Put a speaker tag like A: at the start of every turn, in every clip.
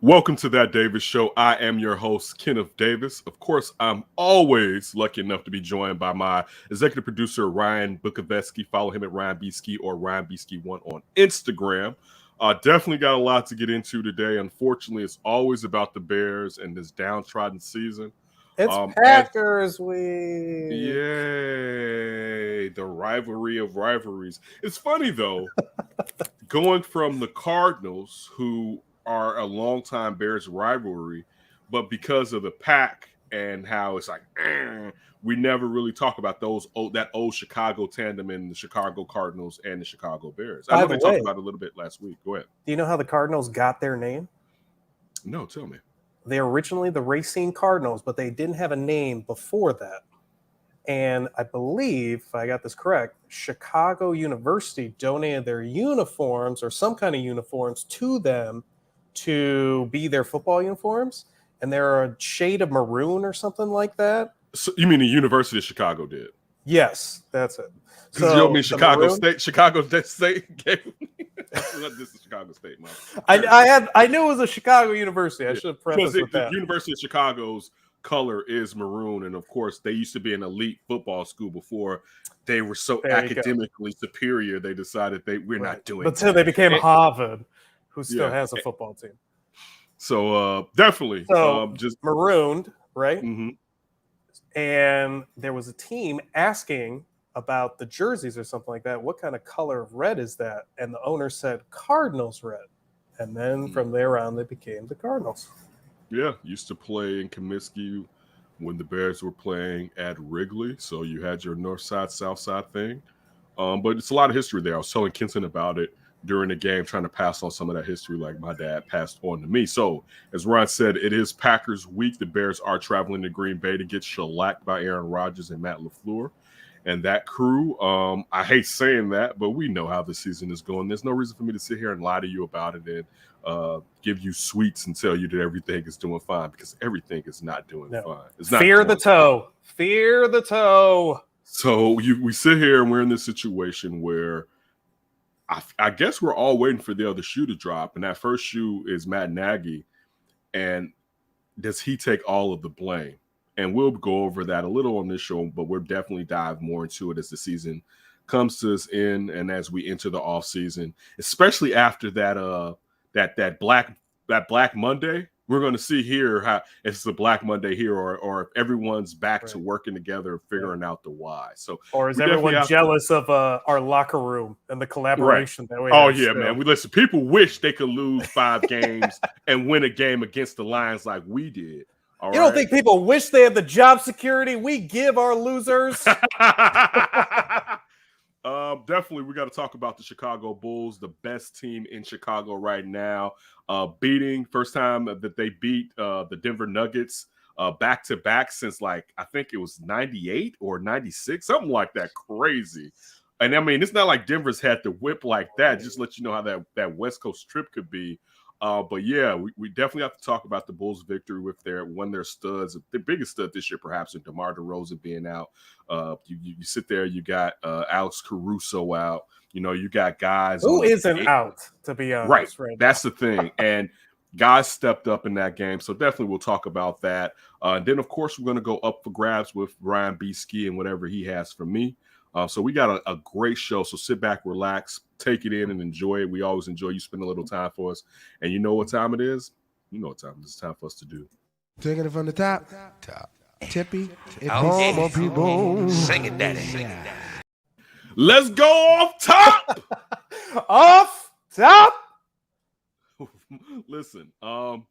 A: Welcome to That Davis Show. I am your host, Kenneth Davis. Of course, I'm always lucky enough to be joined by my executive producer, Ryan Bukoveski. Follow him at Ryan Beesky or Ryan Beesky1 on Instagram. Definitely got a lot to get into today. Unfortunately, it's always about the Bears and this downtrodden season.
B: It's Packers week.
A: Yay! The rivalry of rivalries. It's funny, though, going from the Cardinals, who are a longtime Bears rivalry, but because of the pack and how it's like, we never really talk about that old Chicago tandem in the Chicago Cardinals and the Chicago Bears. I know they talked about it a little bit last week. Go ahead.
B: Do you know how the Cardinals got their name?
A: No, tell me.
B: They're originally the Racine Cardinals, but they didn't have a name before that. And I believe, if I got this correct, Chicago University donated their uniforms or some kind of uniforms to them to be their football uniforms. And they're a shade of maroon or something like that.
A: So you mean the University of Chicago did?
B: Yes, that's it.
A: So you don't mean Chicago State? Chicago State gave this is Chicago State, man.
B: I knew it was a Chicago University. I should have prefaced with that.
A: The University of Chicago's color is maroon, and of course, they used to be an elite football school before they were so academically superior. They decided we're not doing.
B: Until they became Harvard, who still has a football team.
A: So definitely, just
B: marooned, right?
A: Mm-hmm.
B: And there was a team asking about the jerseys or something like that. What kind of color of red is that? And the owner said Cardinals red. And then from there on, they became the Cardinals.
A: Yeah, used to play in Comiskey when the Bears were playing at Wrigley. So you had your north side, south side thing. But it's a lot of history there. I was telling Kenton about it during the game, trying to pass on some of that history like my dad passed on to me. So as Ron said, it is Packers week. The Bears are traveling to Green Bay to get shellacked by Aaron Rodgers and Matt LaFleur and that crew. I hate saying that, but we know how the season is going. There's no reason for me to sit here and lie to you about it and give you sweets and tell you that everything is doing fine, because everything is not doing fine. It's not
B: Fear the toe. Fear the toe.
A: So we sit here and we're in this situation where I guess we're all waiting for the other shoe to drop. And that first shoe is Matt Nagy. And does he take all of the blame? And we'll go over that a little on this show, but we'll definitely dive more into it as the season comes to its end and as we enter the off season, especially after that Black Monday. We're going to see here how if it's a Black Monday here or if everyone's back to working together, figuring out the why. So,
B: or is everyone jealous of our locker room and the collaboration that we have?
A: Oh yeah, man. Listen, people wish they could lose 5 games and win a game against the Lions like we did.
B: You don't think people wish they had the job security we give our losers?
A: Definitely, we got to talk about the Chicago Bulls, the best team in Chicago right now. First time that they beat the Denver Nuggets back-to-back since I think it was 98 or 96, something like that. Crazy. And I mean, it's not like Denver's had to whip like that. Just let you know how that West Coast trip could be. But yeah, we definitely have to talk about the Bulls' victory with one of their studs, the biggest stud this year, perhaps, with DeMar DeRozan being out. You sit there, you got Alex Caruso out. You got guys
B: who isn't out, to be honest.
A: Right. That's the thing. And guys stepped up in that game. So definitely we'll talk about that. And then, of course, we're going to go up for grabs with Ryan Beesky and whatever he has for me. So we got a great show. So sit back, relax, take it in, and enjoy it. We always enjoy you spending a little time for us. And you know what time it is? You know what time it is. It's time for us to do.
C: Taking it from the top. Tippy. People.
D: Sing it, daddy.
A: Let's go off top.
B: Off top.
A: Listen, I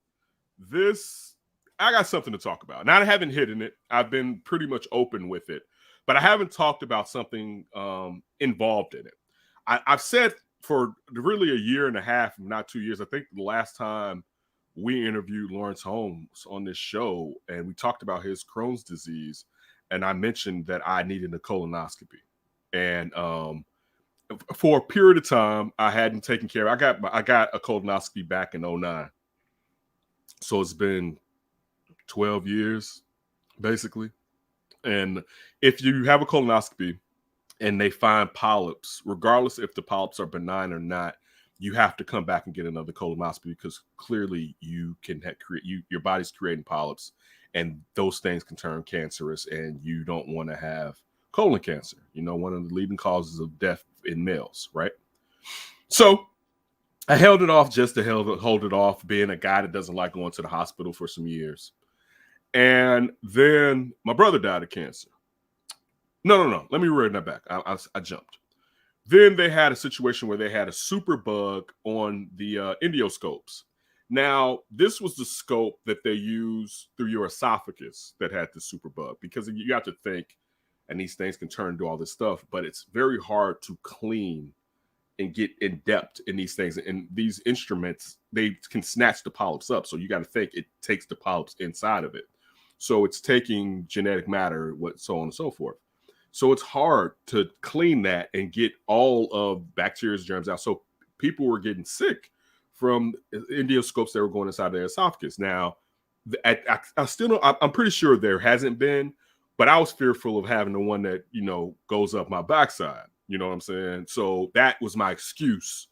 A: got something to talk about. Now, I haven't hidden it. I've been pretty much open with it. But I haven't talked about something involved in it. I've said for really a year and a half, not 2 years. I think the last time we interviewed Lawrence Holmes on this show, and we talked about his Crohn's disease, and I mentioned that I needed a colonoscopy. And for a period of time, I hadn't taken care of it. I got a colonoscopy back in 2009. So it's been 12 years, basically. And if you have a colonoscopy and they find polyps, regardless if the polyps are benign or not, you have to come back and get another colonoscopy because clearly you can your body's creating polyps, and those things can turn cancerous, and you don't want to have colon cancer. One of the leading causes of death in males, right? So I held it off just to hold it off, being a guy that doesn't like going to the hospital for some years. And then my brother died of cancer. No. Let me read that back. I jumped. Then they had a situation where they had a super bug on the endoscopes. Now, this was the scope that they use through your esophagus that had the super bug, because you have to think, and these things can turn into all this stuff, but it's very hard to clean and get in depth in these things. And these instruments, they can snatch the polyps up. So you got to think it takes the polyps inside of it. So it's taking genetic matter, so on and so forth. So it's hard to clean that and get all of bacteria, germs out. So people were getting sick from endoscopes that were going inside their esophagus. Now, I still don't, I'm pretty sure there hasn't been, but I was fearful of having the one that, goes up my backside. You know what I'm saying? So that was my excuse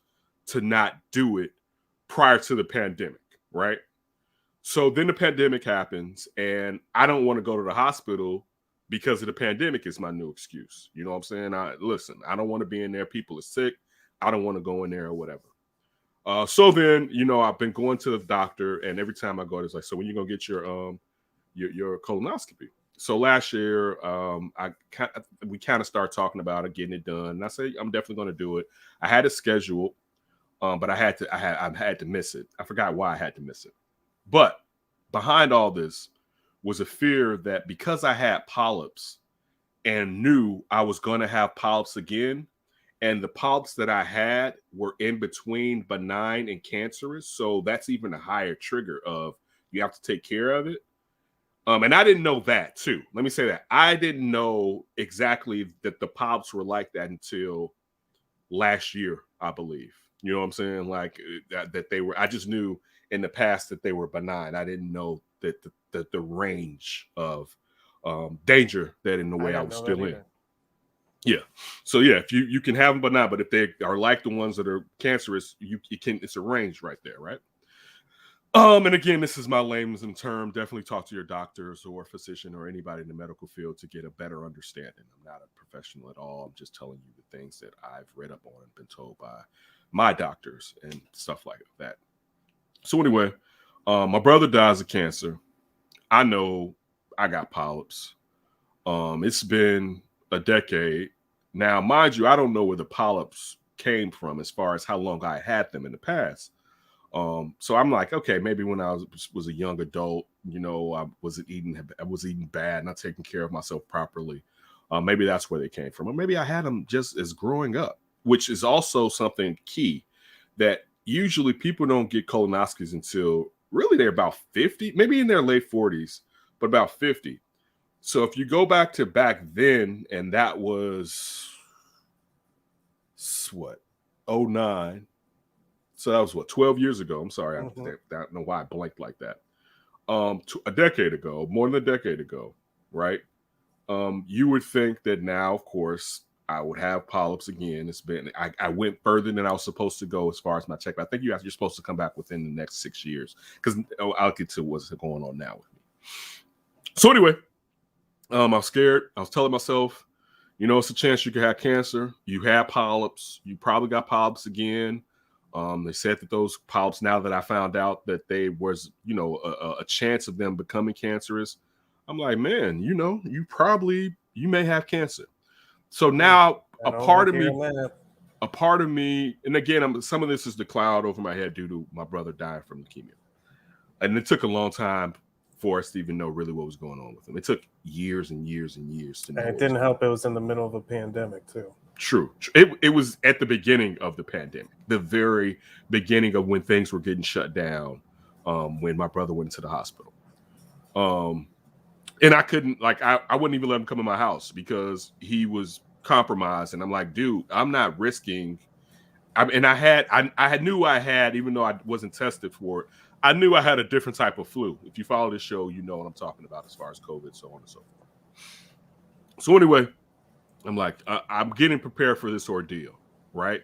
A: to not do it prior to the pandemic, right? So then the pandemic happens, and I don't want to go to the hospital because of the pandemic is my new excuse. You know what I'm saying? I don't want to be in there. People are sick. I don't want to go in there or whatever. So then, I've been going to the doctor, and every time I go, it's like, so when you going to get your colonoscopy? So last year, we kind of started talking about it, getting it done. And I say, I'm definitely going to do it. I had it scheduled, but I had to miss it. I forgot why I had to miss it. But behind all this was a fear that because I had polyps and knew I was going to have polyps again, and the polyps that I had were in between benign and cancerous. So that's even a higher trigger of you have to take care of it. And I didn't know that too. Let me say that. I didn't know exactly that the polyps were like that until last year, I believe. You know what I'm saying? Like that they were, I just knew in the past that they were benign. I didn't know that the range of danger that in the way I was still in. Yeah. So yeah, if you can have them benign, but if they are like the ones that are cancerous, it's a range right there, right? And again, this is my layman's term. Definitely talk to your doctors or physician or anybody in the medical field to get a better understanding. I'm not a professional at all. I'm just telling you the things that I've read up on and been told by my doctors and stuff like that. So anyway, my brother dies of cancer. I know I got polyps. It's been a decade. Now, mind you, I don't know where the polyps came from as far as how long I had them in the past. So I'm like, okay, maybe when I was a young adult, I was eating bad, not taking care of myself properly. Maybe that's where they came from. Or maybe I had them just as growing up, which is also something key that usually people don't get colonoscopies until really they're about 50, maybe in their late 40s, but about 50. So if you go back then, and that was what, 09. So that was what, 12 years ago. I'm sorry. I don't know why I blanked like that. A decade ago, more than a decade ago, right? You would think that now, of course, I would have polyps again. I went further than I was supposed to go as far as my check. I think you're supposed to come back within the next 6 years, because I'll get to what's going on now with me. So anyway, I was scared. I was telling myself, it's a chance you could have cancer. You had polyps. You probably got polyps again. They said that those polyps, now that I found out that they was, a chance of them becoming cancerous, I'm like, man, you may have cancer. So now a part of me, and again, some of this is the cloud over my head due to my brother dying from leukemia. And it took a long time for us to even know really what was going on with him. It took years and years and years to know.
B: And it didn't help. It was in the middle of a pandemic too.
A: True. It was at the beginning of the pandemic, the very beginning of when things were getting shut down, when my brother went to the hospital. And I couldn't, I wouldn't even let him come in my house because he was compromised. And I'm like, dude, I'm not risking. I knew I had, even though I wasn't tested for it, I knew I had a different type of flu. If you follow this show, you know what I'm talking about as far as COVID, so on and so forth. So anyway, I'm like, I'm getting prepared for this ordeal, right?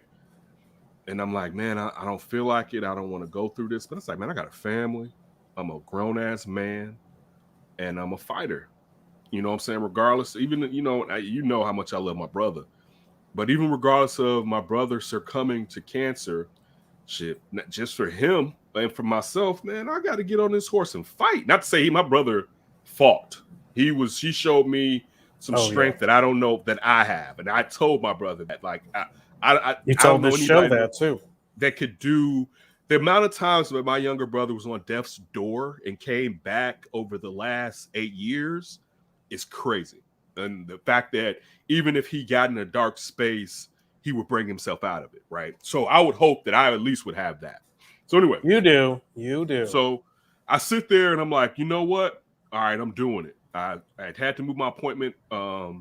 A: And I'm like, man, I don't feel like it. I don't want to go through this. But it's like, man, I got a family. I'm a grown ass man, and I'm a fighter. You know what I'm saying? Regardless, even you know how much I love my brother. But even regardless of my brother succumbing to cancer, shit, not just for him and for myself, man, I got to get on this horse and fight. Not to say my brother fought. He showed me some strength that I don't know that I have, and I told my brother that, like,
B: you
A: I
B: told
A: don't know
B: this show
A: anybody
B: that too.
A: that could do the amount of times that my younger brother was on death's door and came back over the last 8 years is crazy. And the fact that even if he got in a dark space, he would bring himself out of it, right? So I would hope that I at least would have that. So anyway.
B: You do.
A: So I sit there and I'm like, you know what? All right, I'm doing it. I had to move my appointment. I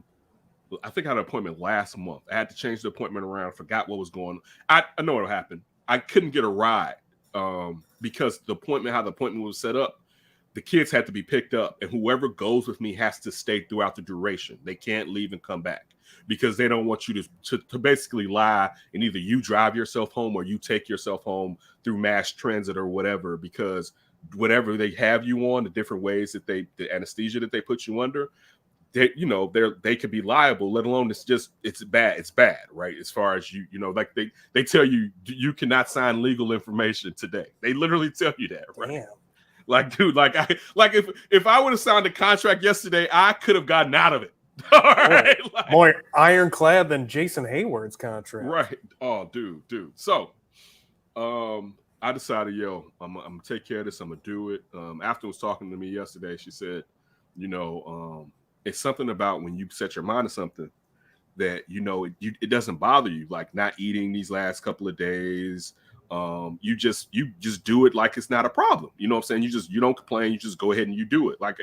A: think I had an appointment last month. I had to change the appointment around. I forgot what was going on. I know what happened. I couldn't get a ride because how the appointment was set up, the kids had to be picked up, and whoever goes with me has to stay throughout the duration. They can't leave and come back because they don't want you to basically lie, and either you drive yourself home or you take yourself home through mass transit or whatever, because whatever they have you on, the different ways that the anesthesia that they put you under, they could be liable, let alone it's bad, right? As far as like they tell you cannot sign legal information today. They literally tell you that, right?
B: Damn.
A: Like, dude, if I would have signed a contract yesterday, I could have gotten out of it. All right,
B: more ironclad than Jason Hayward's contract,
A: right? Oh, dude. So, I decided, I'm gonna take care of this. I'm gonna do it. After was talking to me yesterday, she said, it's something about when you set your mind to something that it doesn't bother you, like not eating these last couple of days. You just do it like it's not a problem. You know what I'm saying? You don't complain. You just go ahead and you do it. Like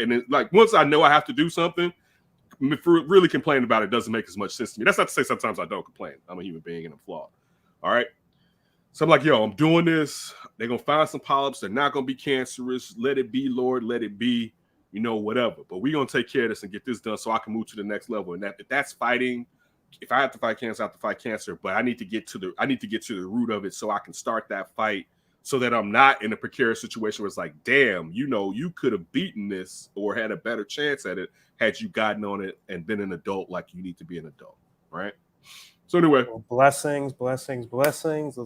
A: once I know I have to do something, really complaining about it doesn't make as much sense to me. That's not to say sometimes I don't complain. I'm a human being and I'm flawed. All right. So I'm like, I'm doing this. They're gonna find some polyps. They're not gonna be cancerous. Let it be, Lord. Let it be. Whatever. But we're gonna take care of this and get this done so I can move to the next level. And if that's fighting. If I have to fight cancer, I have to fight cancer, but I need to get to the root of it so I can start that fight so that I'm not in a precarious situation where it's like, damn, you could have beaten this or had a better chance at it had you gotten on it and been an adult like you need to be an adult, right? So anyway.
B: Well, blessings. Let's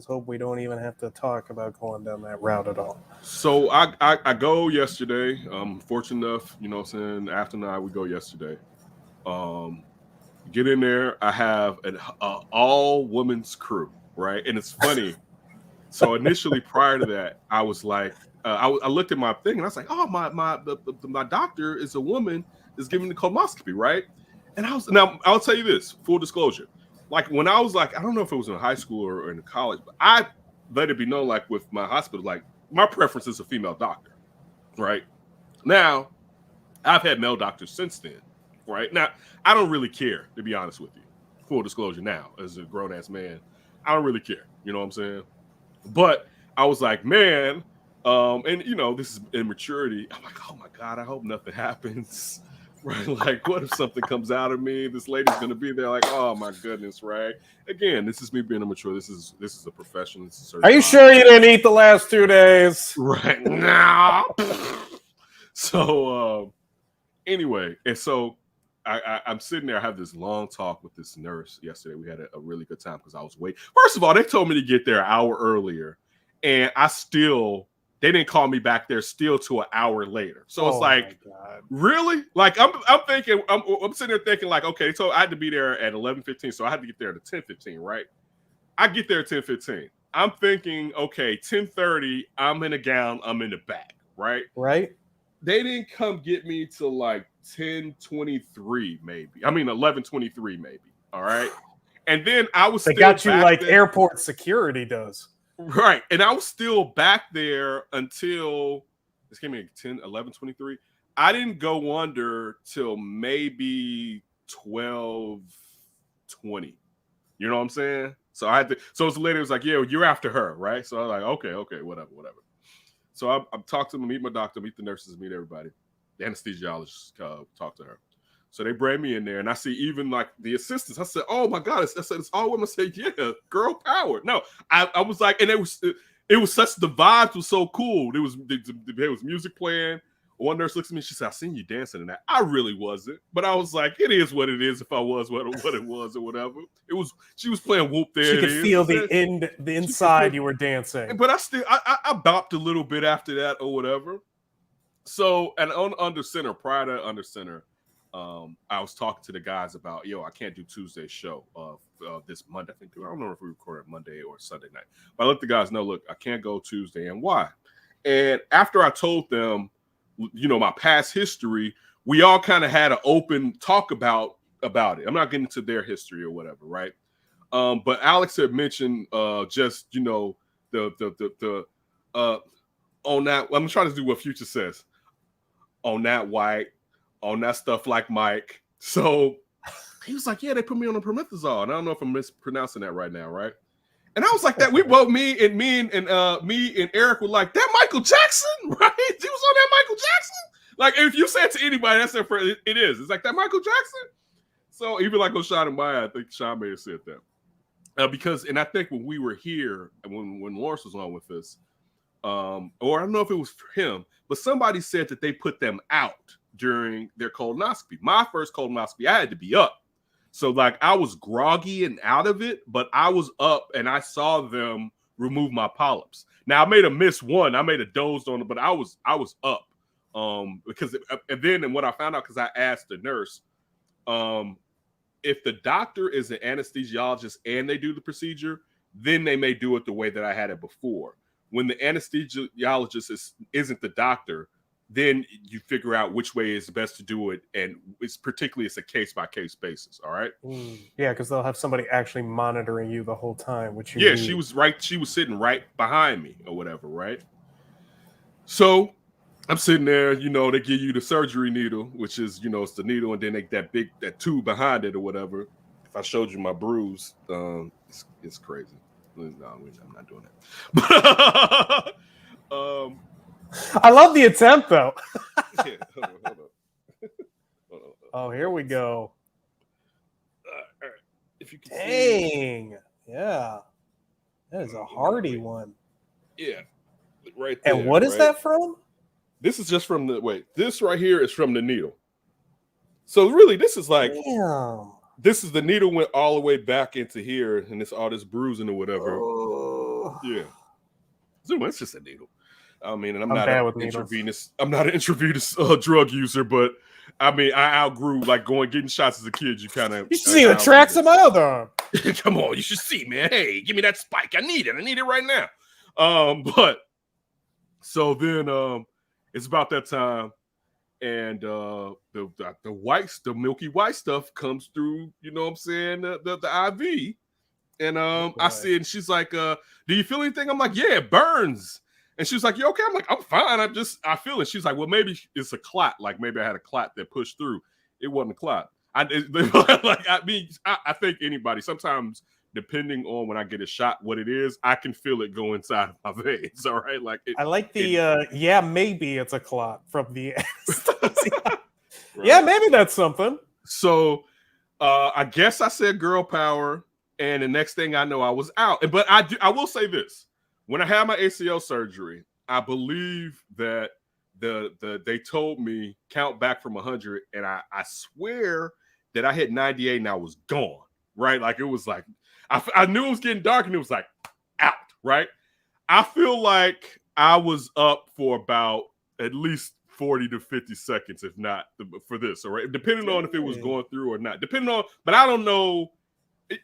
B: hope we don't even have to talk about going down that route at all.
A: So I go yesterday. Fortunate enough, saying after night we go yesterday. Get in there. I have an all-women's crew, right? And it's funny. So initially, prior to that, I was like, I looked at my thing and I was like, oh, my doctor is a woman that's giving the colposcopy, right? And now I'll tell you this, full disclosure. Like when I was like, I don't know if it was in high school or in college, but I let it be known, like with my hospital, like my preference is a female doctor, right? Now, I've had male doctors since then. Right now, I don't really care, to be honest with you. Full disclosure now, as a grown ass man, I don't really care. You know what I'm saying? But I was like, man, and this is immaturity. I'm like, oh my God, I hope nothing happens. Right? Like, what if something comes out of me? This lady's gonna be there, like, oh my goodness, right? Again, this is me being immature. This is a profession. This is
B: Are you sure you didn't eat the last 2 days?
A: Right now. So anyway, and so. I'm sitting there. I have this long talk with this nurse yesterday. We had a really good time because I was waiting. First of all, they told me to get there an hour earlier, and they didn't call me back there still to an hour later. So it's like, really? Like I'm thinking, I'm sitting there thinking like, okay, so I had to be there at 11:15, so I had to get there at 10:15, right? I get there at 10:15. I'm thinking, okay, 10:30, I'm in a gown, I'm in the back, right?
B: Right.
A: They didn't come get me till like 10:23, maybe. I mean 11:23, maybe. All right. And then I was
B: they got you like there. Airport security does.
A: Right. And I was still back there until this came in 11:23. I didn't go under till maybe 12:20. You know what I'm saying? So I had to. So the lady was like, "Yeah, you're after her, right?" So I was like, "Okay, whatever." So I'm talking to them, meet my doctor, meet the nurses, meet everybody. The anesthesiologist talk to her. So they bring me in there, and I see even like the assistants. I said, "Oh my God!" I said, "It's all women." I said, "Yeah, girl power." No, I was like, and it was such, the vibes was so cool. There was music playing. One nurse looks at me. She said, "I seen you dancing in that." I really wasn't, but I was like, "It is what it is." If I was what it was or whatever, it was. She was playing Whoop There.
B: She
A: It
B: could
A: Is.
B: feel the inside you were dancing.
A: But I bopped a little bit after that or whatever. So, and on Under Center, prior to Under Center, I was talking to the guys about, I can't do Tuesday's show this Monday. I don't know if we recorded Monday or Sunday night. But I let the guys know, look, I can't go Tuesday, and why? And after I told them, my past history, we all kind of had an open talk about it. I'm not getting into their history or whatever, right? But Alex had mentioned just, the on that, I'm trying to do what Future says. On that White, on that stuff like Mike. So he was like, yeah, they put me on a promethazole. And I don't know if I'm mispronouncing that right now, right? And I was like, that we both, me and Eric were like, that Michael Jackson, right? He was on that Michael Jackson. Like, if you say it to anybody, that's it is. It's like that Michael Jackson. So even like O'Shine and Maya, I think Sean may have said that. Because I think when we were here, when Lawrence was on with us, or I don't know if it was for him, but somebody said that they put them out during their colonoscopy. My first colonoscopy, I had to be up. So like I was groggy and out of it, but I was up and I saw them remove my polyps. Now I made a miss one. I made a dozed on it, but I was up. Because and what I found out, because I asked the nurse, if the doctor is an anesthesiologist and they do the procedure, then they may do it the way that I had it before. When the anesthesiologist isn't the doctor, then you figure out which way is best to do it, and it's a case-by-case basis, all right?
B: Yeah, because they'll have somebody actually monitoring you the whole time, which you need.
A: She was sitting right behind me or whatever, right? So I'm sitting there, they give you the surgery needle, which is, it's the needle, and then that tube behind it or whatever. If I showed you my bruise, it's crazy. No, I'm not doing that.
B: I love the attempt, though.
A: Yeah, hold on.
B: Oh, here we go.
A: All right. If you can
B: Dang. Yeah. That is a hardy one.
A: Yeah. Right there.
B: And what is that from?
A: This is just from this right here is from the needle. So really, this is like,
B: damn.
A: This is the needle went all the way back into here, and it's all this bruising or whatever.
B: Oh.
A: Yeah. So it's just a needle. I mean, and I'm not an intravenous drug user, but I mean, I outgrew getting shots as a kid. You kind of
B: see the tracks of my other arm.
A: Come on, you should see, man. Hey, give me that spike. I need it right now. But so then it's about that time, and the milky white stuff comes through. You know what I'm saying? The IV, and I see it, and she's like, "Do you feel anything?" I'm like, "Yeah, it burns." And she was like, "You okay?" I'm like, "I'm fine. I feel it." She's like, "Well, maybe it's a clot. Like maybe I had a clot that pushed through. It wasn't a clot." I think anybody, sometimes depending on when I get a shot, what it is, I can feel it go inside of my veins. All right.
B: I like the maybe it's a clot from the
A: right.
B: Yeah, maybe that's something.
A: So I guess I said girl power, and the next thing I know, I was out. But I will say this. When I had my ACL surgery, I believe that they told me count back from 100, and I swear that I hit 98 and I was gone, right? Like it was like I knew it was getting dark and it was like out, right? I feel like I was up for about at least 40 to 50 seconds, if not for this, all right? Depending on if it was going through or not. But I don't know.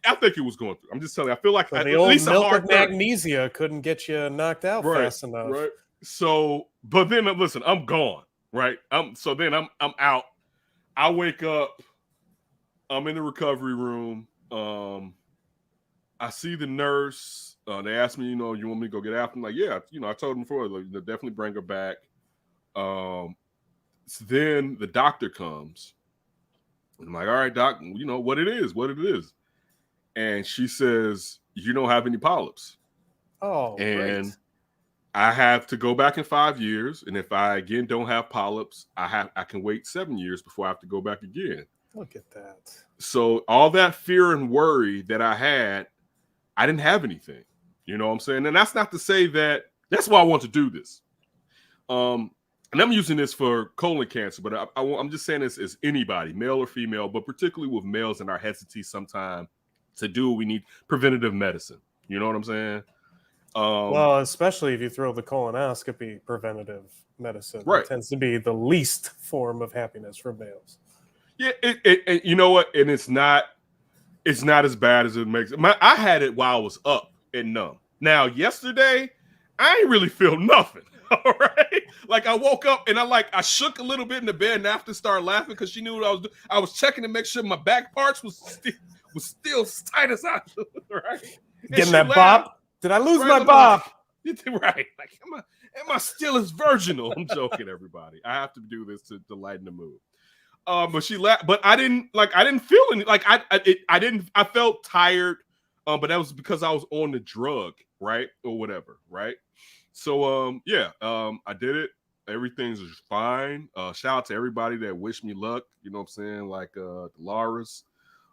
A: I think it was going through. I'm just telling you. I feel like
B: the old milk of magnesia couldn't get you knocked out fast enough.
A: Right. So, but then listen, I'm gone. Right. I'm out. I wake up. I'm in the recovery room. I see the nurse. They asked me, you want me to go get after? I'm like, yeah. I told them before, they'll definitely bring her back. So then the doctor comes. I'm like, all right, doc. What it is. And she says, you don't have any polyps.
B: Oh,
A: and
B: great.
A: I have to go back in 5 years. And if I again don't have polyps, I can wait 7 years before I have to go back again.
B: Look at that.
A: So all that fear and worry that I had, I didn't have anything. You know what I'm saying? And that's not to say that that's why I want to do this. And I'm using this for colon cancer, but I'm just saying this as anybody, male or female, but particularly with males and our hesitancy sometimes to do what we need, preventative medicine. You know what I'm saying?
B: Well, especially if you throw the colonoscopy preventative medicine,
A: right.
B: It tends to be the least form of happiness for males.
A: Yeah, you know what? And it's not as bad as it makes it. I had it while I was up and numb. Now, yesterday, I ain't really feel nothing. All right. Like I woke up and I shook a little bit in the bed and after started laughing because she knew what I was doing. I was checking to make sure my back parts was still tight as I should, right?
B: Getting that bop. Did I lose my bop?
A: Right. Like, am I still as virginal? I'm joking, everybody. I have to do this to lighten the mood. But she laughed, but I didn't feel any, like I felt tired. But that was because I was on the drug, right? Or whatever, right? So I did it. Everything's fine. Shout out to everybody that wished me luck. You know what I'm saying? Like Dolores,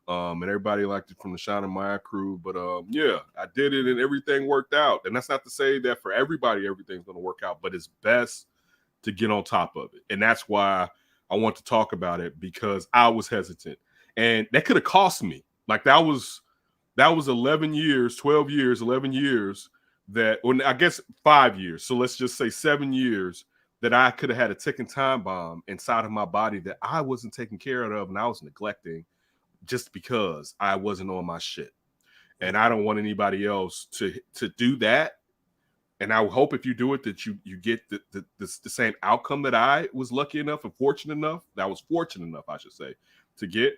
A: and everybody liked it from the Shine and Maya crew. But I did it and everything worked out. And that's not to say that for everybody everything's gonna work out, but it's best to get on top of it. And that's why I want to talk about it, because I was hesitant. And that could have cost me. Like that was 11 years, 12 years, 11 years that, or I guess 5 years. So let's just say 7 years that I could have had a ticking time bomb inside of my body that I wasn't taking care of and I was neglecting just because I wasn't on my shit. And I don't want anybody else to do that. And I hope if you do it that you get the same outcome that I was lucky enough and fortunate enough, I should say, to get.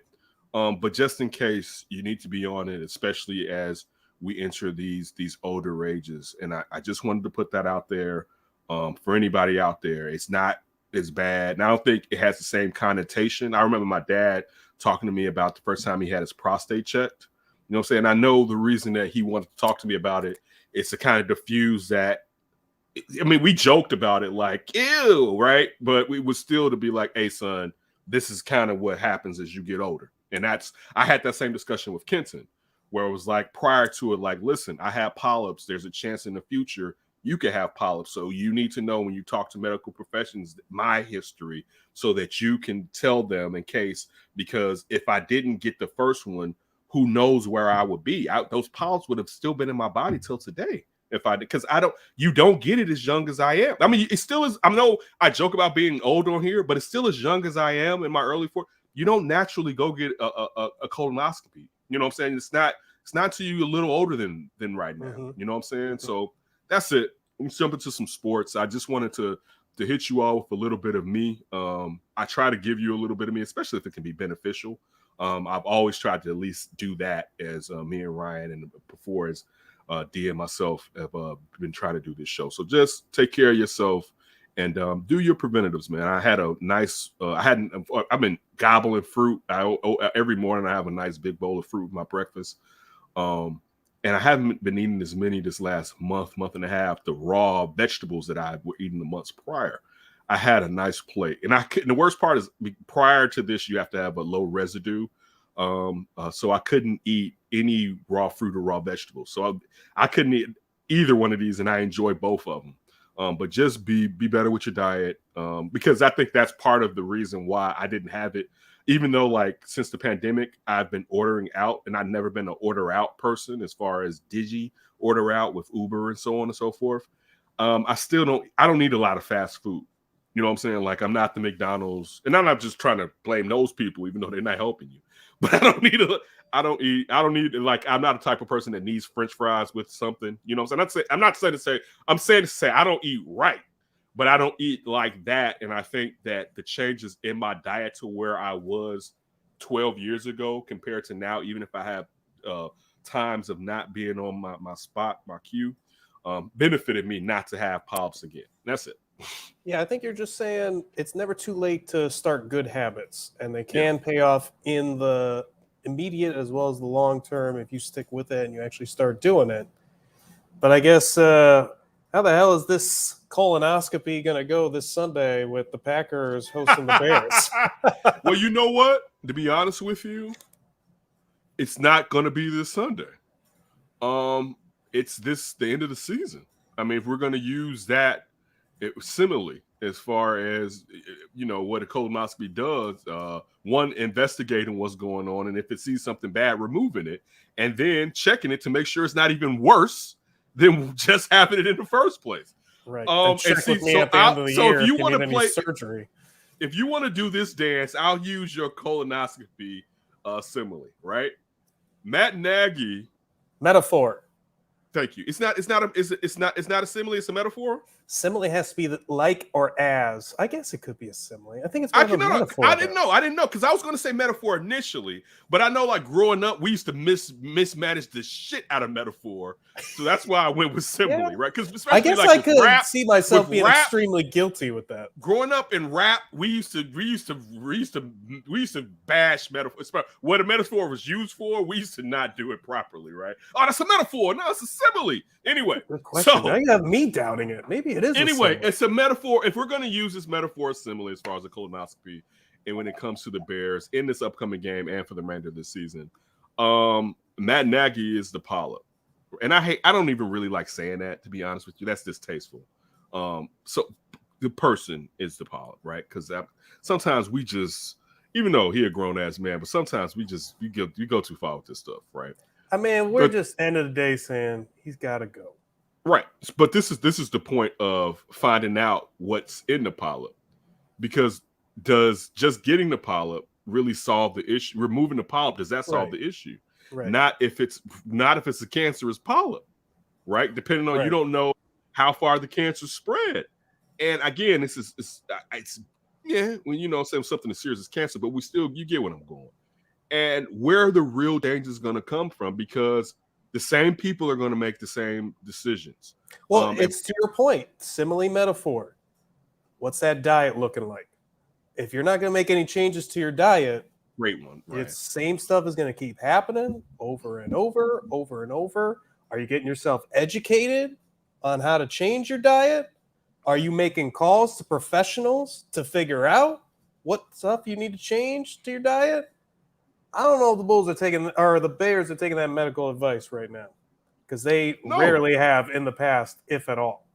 A: But just in case, you need to be on it, especially as we enter these older ages. And I just wanted to put that out there for anybody out there. It's not as bad. And I don't think it has the same connotation. I remember my dad talking to me about the first time he had his prostate checked. You know what I'm saying? I know the reason that he wanted to talk to me about it is to kind of diffuse that. I mean, we joked about it like, ew, right? But we was still to be like, hey, son, this is kind of what happens as you get older. And I had that same discussion with Kenton, where it was like prior to it, like, listen, I have polyps. There's a chance in the future you could have polyps. So you need to know when you talk to medical professionals, my history, so that you can tell them in case, because if I didn't get the first one, who knows where I would be? Those polyps would have still been in my body till today. You don't get it as young as I am. I mean, it still is. I know I joke about being old on here, but it's still as young as I am in my early 40s. You don't naturally go get a colonoscopy. You know what I'm saying? It's not until you a little older than right now. Mm-hmm. You know what I'm saying? Mm-hmm. So that's it. Let's jump into some sports. I just wanted to hit you all with a little bit of me. I try to give you a little bit of me, especially if it can be beneficial. I've always tried to at least do that as me and Ryan and before as D and myself have been trying to do this show. So just take care of yourself and do your preventatives, man. I had a nice, I've been gobbling fruit. Every morning I have a nice big bowl of fruit with my breakfast. And I haven't been eating as many this last month and a half, the raw vegetables that I were eating the months prior. I had a nice plate. And the worst part is prior to this, you have to have a low residue. So I couldn't eat any raw fruit or raw vegetables. So I couldn't eat either one of these, and I enjoy both of them. But just be better with your diet, because I think that's part of the reason why I didn't have it. Even though, like, since the pandemic, I've been ordering out, and I've never been an order out person as far as Digi order out with Uber and so on and so forth. I don't need a lot of fast food. You know what I'm saying? Like, I'm not the McDonald's, and I'm not just trying to blame those people, even though they're not helping you. But I'm not the type of person that needs French fries with something. You know what I'm saying? I'm saying to say I don't eat right, but I don't eat like that. And I think that the changes in my diet to where I was 12 years ago compared to now, even if I have times of not being on my spot, my cue, benefited me not to have polyps again. That's it.
B: Yeah, I think you're just saying it's never too late to start good habits, and they can pay off in the immediate as well as the long term if you stick with it and you actually start doing it. But I guess I How the hell is this colonoscopy going to go this Sunday with the Packers hosting the Bears?
A: Well, you know what? To be honest with you, it's not going to be this Sunday. It's the end of the season. I mean, if we're going to use that simile as far as what a colonoscopy does, one, investigating what's going on, and if it sees something bad, removing it, and then checking it to make sure it's not even worse than just having it in the first place.
B: Right. And check with me at the end of the year if you want to play surgery.
A: If you want to do this dance, I'll use your colonoscopy simile, right? Matt Nagy.
B: Metaphor.
A: Thank you. It's not a simile, it's a metaphor.
B: Simile has to be like or as. I guess it could be a simile. I think it's more of a metaphor.
A: I didn't know because I was going to say metaphor initially, but I know like growing up we used to mismanage the shit out of metaphor, so that's why I went with simile, right? Because
B: I guess like I could see myself being extremely guilty with that.
A: Growing up in rap, we used to bash metaphor. What a metaphor was used for, we used to not do it properly, right? Oh, that's a metaphor. No, it's a simile. Anyway,
B: good question. So, now you have me doubting it. Maybe it is.
A: Anyway, it's a metaphor. If we're going to use this metaphor simile as far as the colonoscopy, and when it comes to the Bears in this upcoming game and for the remainder of this season, Matt Nagy is the polyp, and I don't even really like saying that, to be honest with you. That's distasteful. So the person is the polyp, right? Because sometimes we just, even though he a grown ass man, but sometimes you go too far with this stuff, right?
B: I mean, we're just end of the day saying he's got to go.
A: Right. But this is the point of finding out what's in the polyp. Because does just getting the polyp really solve the issue? Removing the polyp, does that solve the issue?
B: Right.
A: Not if it's a cancerous polyp, right? Depending on you don't know how far the cancer spread. And again, it's when saying something as serious as cancer, but you get what I'm going. And where the real danger is going to come from, because the same people are going to make the same decisions.
B: Well, it's to your point, simile metaphor. What's that diet looking like? If you're not going to make any changes to your diet,
A: great one. Right.
B: It's same stuff is going to keep happening over and over and over. Are you getting yourself educated on how to change your diet? Are you making calls to professionals to figure out what stuff you need to change to your diet? I don't know if the Bulls are taking, or the Bears are taking that medical advice right now, because they rarely have in the past, if at all.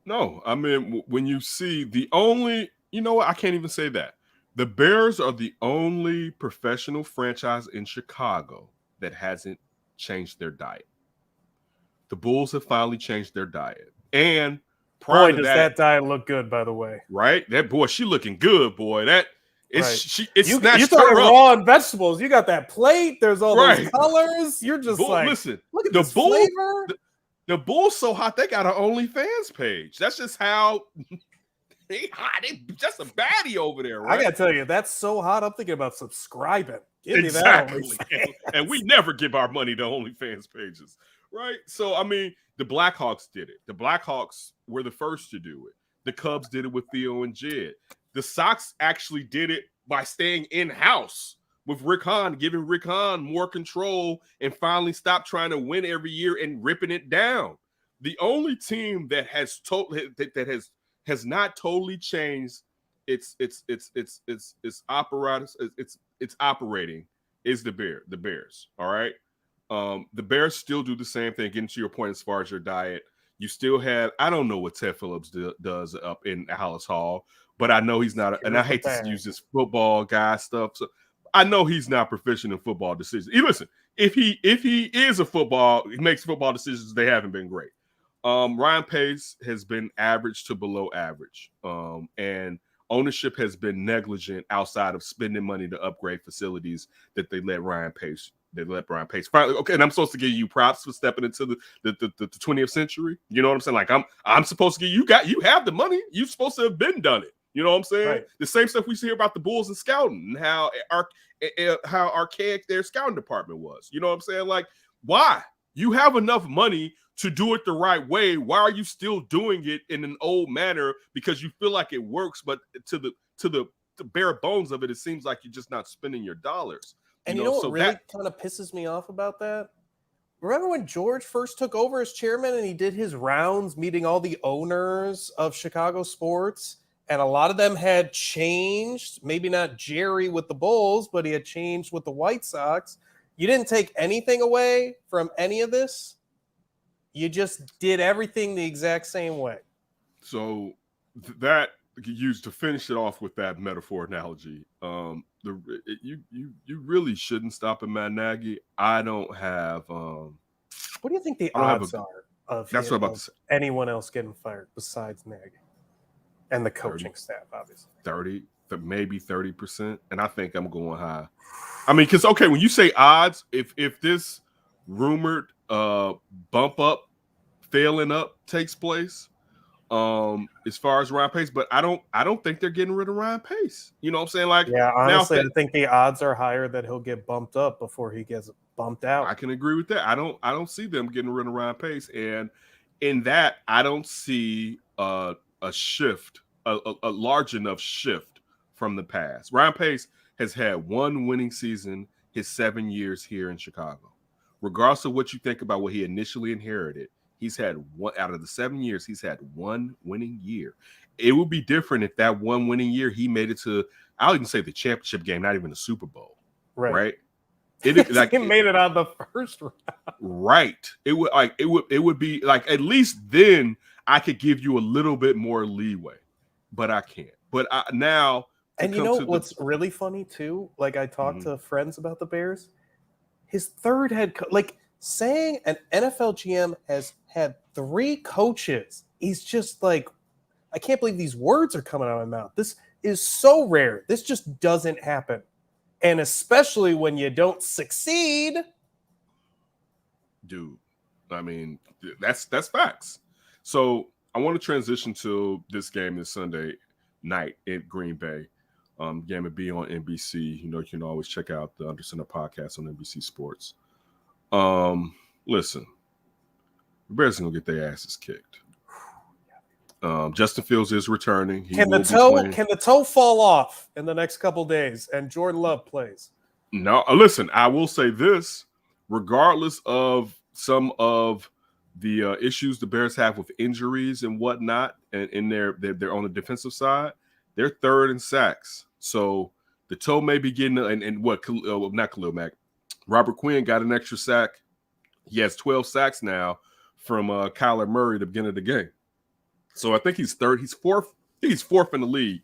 A: No, I mean, when you see I can't even say that. The Bears are the only professional franchise in Chicago that hasn't changed their diet. The Bulls have finally changed their diet. And
B: boy, does that diet look good, by the way.
A: Right? That boy, she looking good, boy. You
B: talking raw and vegetables. You got that plate. There's all those colors. You're just look at this flavor.
A: The Bulls so hot they got an OnlyFans page. That's just how they hot. They just a baddie over there, right?
B: I gotta tell you, that's so hot. I'm thinking about subscribing. Give me
A: that and we never give our money to OnlyFans pages, right? So I mean, the Blackhawks did it. The Blackhawks were the first to do it. The Cubs did it with Theo and Jed. The Sox actually did it by staying in-house with Rick Hahn, giving Rick Hahn more control and finally stopped trying to win every year and ripping it down. The only team that has has not totally changed its apparatus, its operating is the Bears. All right. The Bears still do the same thing. Getting to your point as far as your diet, you still have, I don't know what Ted Phillips does up in Hallis Hall, but I know he's not, and I hate to use this football guy stuff. So I know he's not proficient in football decisions. Listen, if he is he makes football decisions, they haven't been great. Ryan Pace has been average to below average. And ownership has been negligent outside of spending money to upgrade facilities that they let Ryan Pace. Finally, okay, and I'm supposed to give you props for stepping into the 20th century. You know what I'm saying? Like I'm supposed to give you have the money. You're supposed to have been done it. You know what I'm saying? Right. The same stuff we see here about the Bulls and scouting and how archaic their scouting department was. You know what I'm saying? Like, why? You have enough money to do it the right way. Why are you still doing it in an old manner? Because you feel like it works, but to the bare bones of it, it seems like you're just not spending your dollars.
B: And you know what really kind of pisses me off about that? remember when George first took over as chairman and he did his rounds meeting all the owners of Chicago sports, and a lot of them had changed, maybe not Jerry with the Bulls, but he had changed with the White Sox. You didn't take anything away from any of this. You just did everything the exact same way.
A: So that used to finish it off with that metaphor analogy. You really shouldn't stop at Matt Nagy. I don't have.
B: What do you think the odds are of,
A: that's what I'm about to say.
B: Anyone else getting fired besides Nagy and the coaching staff? Obviously,
A: 30, maybe 30%, and I think I'm going high. I mean, because when you say odds, if this rumored bump up, failing up takes place, as far as Ryan Pace, but I don't think they're getting rid of Ryan Pace. You know what I'm saying? Like,
B: yeah, honestly, I think the odds are higher that he'll get bumped up before he gets bumped out.
A: I can agree with that. I don't see them getting rid of Ryan Pace, and in that, I don't see a shift, a large enough shift from the past. Ryan Pace has had one winning season his 7 years here in Chicago. Regardless of what you think about what he initially inherited, he's had one out of the 7 years. He's had one winning year. It would be different if that one winning year he made it to, I'll even say the championship game, not even the Super Bowl. Right?
B: He made it on the first round.
A: Right. It would be like, at least then I could give you a little bit more leeway, but I can't. But now,
B: and you know what's really funny too? Like, I talked to friends about the Bears. His third head coach, like, saying an NFL GM has had 3 coaches, he's just like, I can't believe these words are coming out of my mouth. This is so rare. This just doesn't happen. And especially when you don't succeed.
A: Dude, I mean, that's facts. So I want to transition to this game this Sunday night at Green Bay. Game will be on NBC. You know, you can always check out the Under Center podcast on NBC Sports. Listen, the Bears are gonna get their asses kicked. Justin Fields is returning.
B: Can the toe fall off in the next couple days and Jordan Love plays?
A: No, listen, I will say this, regardless of some of the issues the Bears have with injuries and whatnot, and in they're on the defensive side, they're third in sacks. So the toe may be getting, and what, not Khalil Mack, Robert Quinn got an extra sack. He has 12 sacks now from Kyler Murray at the beginning of the game. So I think he's third. He's fourth. He's fourth in the league,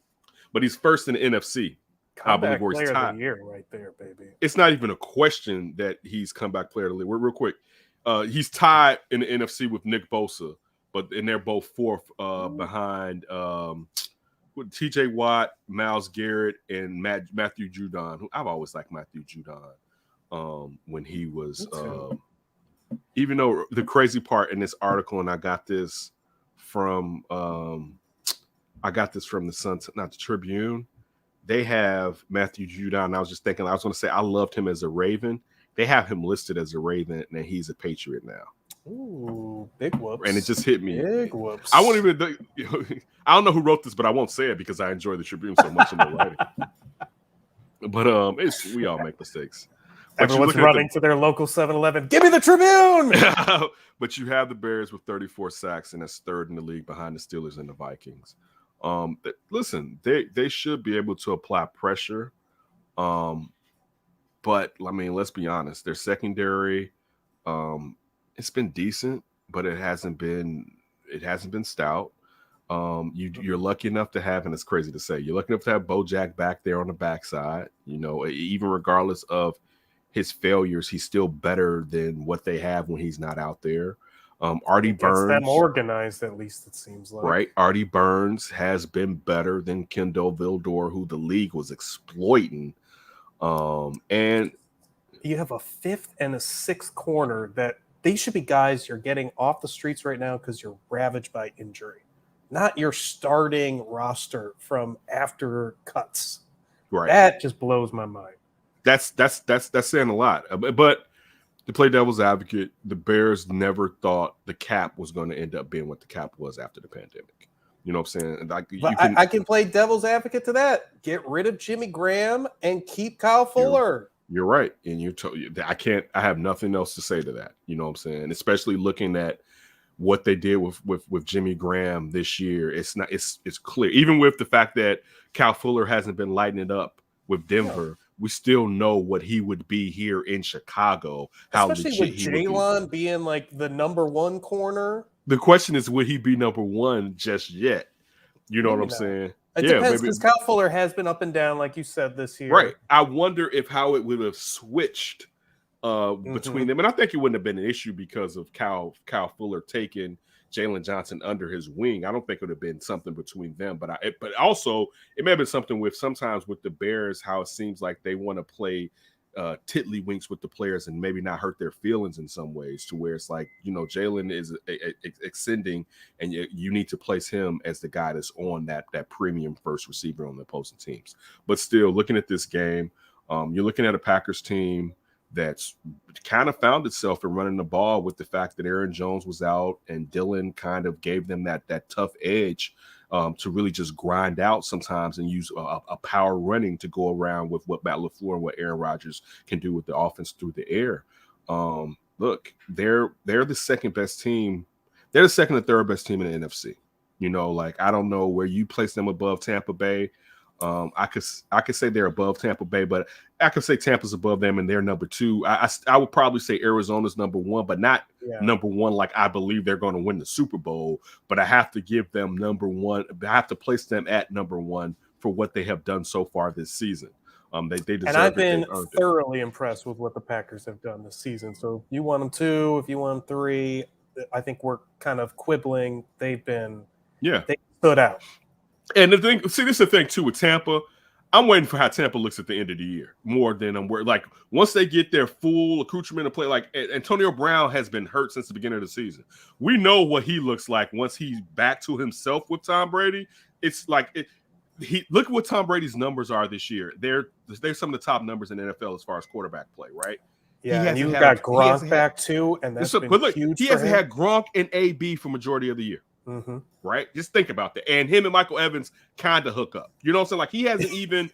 A: but he's first in the NFC.
B: Comeback player of the year right there, baby.
A: It's not even a question that he's comeback player of the league. Real quick. He's tied in the NFC with Nick Bosa, and they're both fourth behind TJ Watt, Myles Garrett, and Matthew Judon, who I've always liked Matthew Judon when he was even though the crazy part in this article, and I got this from the Sun, not the Tribune. They have Matthew Judon. I was just thinking, I was going to say, I loved him as a Raven. They have him listed as a Raven, and he's a Patriot now.
B: Ooh, big whoops.
A: And it just hit me.
B: Big whoops.
A: I won't even, I don't know who wrote this, but I won't say it because I enjoy the Tribune so much in the writing. But we all make mistakes.
B: Everyone's running to their local 7-Eleven. Give me the Tribune!
A: But you have the Bears with 34 sacks, and that's third in the league behind the Steelers and the Vikings. Listen, they should be able to apply pressure. But I mean, let's be honest, their secondary, it's been decent, but it hasn't been stout. You're lucky enough to have, and it's crazy to say, you're lucky enough to have Bojack back there on the backside. You know, even regardless of his failures, he's still better than what they have when he's not out there. Artie Burns,
B: them organized, at least it seems like.
A: Right, Artie Burns has been better than Kendall Vildor, who the league was exploiting. And
B: you have a 5th and a 6th corner that they should be guys you're getting off the streets right now because you're ravaged by injury, not your starting roster from after cuts.
A: Right,
B: that just blows my mind.
A: That's saying a lot. But to play devil's advocate, the Bears never thought the cap was going to end up being what the cap was after the pandemic. You know what I'm saying? Like,
B: I can play devil's advocate to that. Get rid of Jimmy Graham and keep Kyle Fuller.
A: You're right. And I have nothing else to say to that. You know what I'm saying? Especially looking at what they did with Jimmy Graham this year. It's clear. Even with the fact that Cal Fuller hasn't been lighting it up with Denver, we still know what he would be here in Chicago. How
B: Especially
A: legit
B: with
A: he would be.
B: Jalen being like the number one corner.
A: The question is, would he be number one just yet? You know
B: Maybe
A: what I'm
B: not.
A: saying?
B: It depends, because Cal Fuller has been up and down, like you said, this year.
A: Right. I wonder if how it would have switched between them. And I think it wouldn't have been an issue because of Cal Fuller taking Jalen Johnson under his wing. I don't think it would have been something between them. But also it may have been something with sometimes with the Bears, how it seems like they want to play tiddlywinks with the players and maybe not hurt their feelings in some ways, to where it's like, Jalen is extending and you need to place him as the guy that's on that premium first receiver on the opposing teams. But still, looking at this game, you're looking at a Packers team that's kind of found itself in running the ball, with the fact that Aaron Jones was out and Dillon kind of gave them that tough edge to really just grind out sometimes and use a power running to go around with what Matt LaFleur and what Aaron Rodgers can do with the offense through the air. Look, they're the second best team. They're the second or third best team in the NFC. I don't know where you place them above Tampa Bay. I could say they're above Tampa Bay, but I could say Tampa's above them and they're number two. I would probably say Arizona's number one, but not number one like I believe they're going to win the Super Bowl. But I have to give them number one. I have to place them at number one for what they have done so far this season. They deserve it.
B: And I've been thoroughly impressed with what the Packers have done this season. So if you want them 2, if you want them 3, I think we're kind of quibbling. They stood out.
A: And the thing, this is the thing too with Tampa. I'm waiting for how Tampa looks at the end of the year more than I'm worried. Like once they get their full accoutrement to play, like Antonio Brown has been hurt since the beginning of the season. We know what he looks like once he's back to himself with Tom Brady. It's like look at what Tom Brady's numbers are this year. They're some of the top numbers in the NFL as far as quarterback play, right?
B: Yeah, and you got Gronk back too, and that's been huge.
A: He hasn't had Gronk and AB for majority of the year. Right? Just think about that. And him and Michael Evans kind of hook up. You know what I'm saying? Like he hasn't even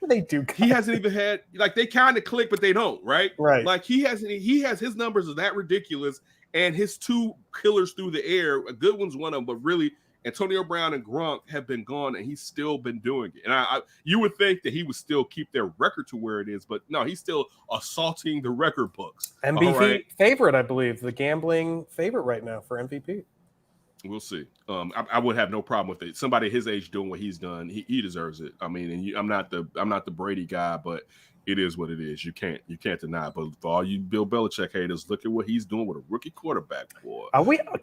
A: he hasn't even had, like, they kind of click, but they don't, right?
B: Right.
A: Like he has his numbers are that ridiculous, and his 2 killers through the air, a good one's one of them, but really Antonio Brown and Gronk have been gone, and he's still been doing it. And you would think that he would still keep their record to where it is, but no, he's still assaulting the record books.
B: MVP favorite, I believe, the gambling favorite right now for MVP.
A: We'll see. I would have no problem with it. Somebody his age doing what he's done, he deserves it. I mean, and I'm not the Brady guy, but it is what it is. You can't deny it. But for all you Bill Belichick haters, look at what he's doing with a rookie quarterback. Boy,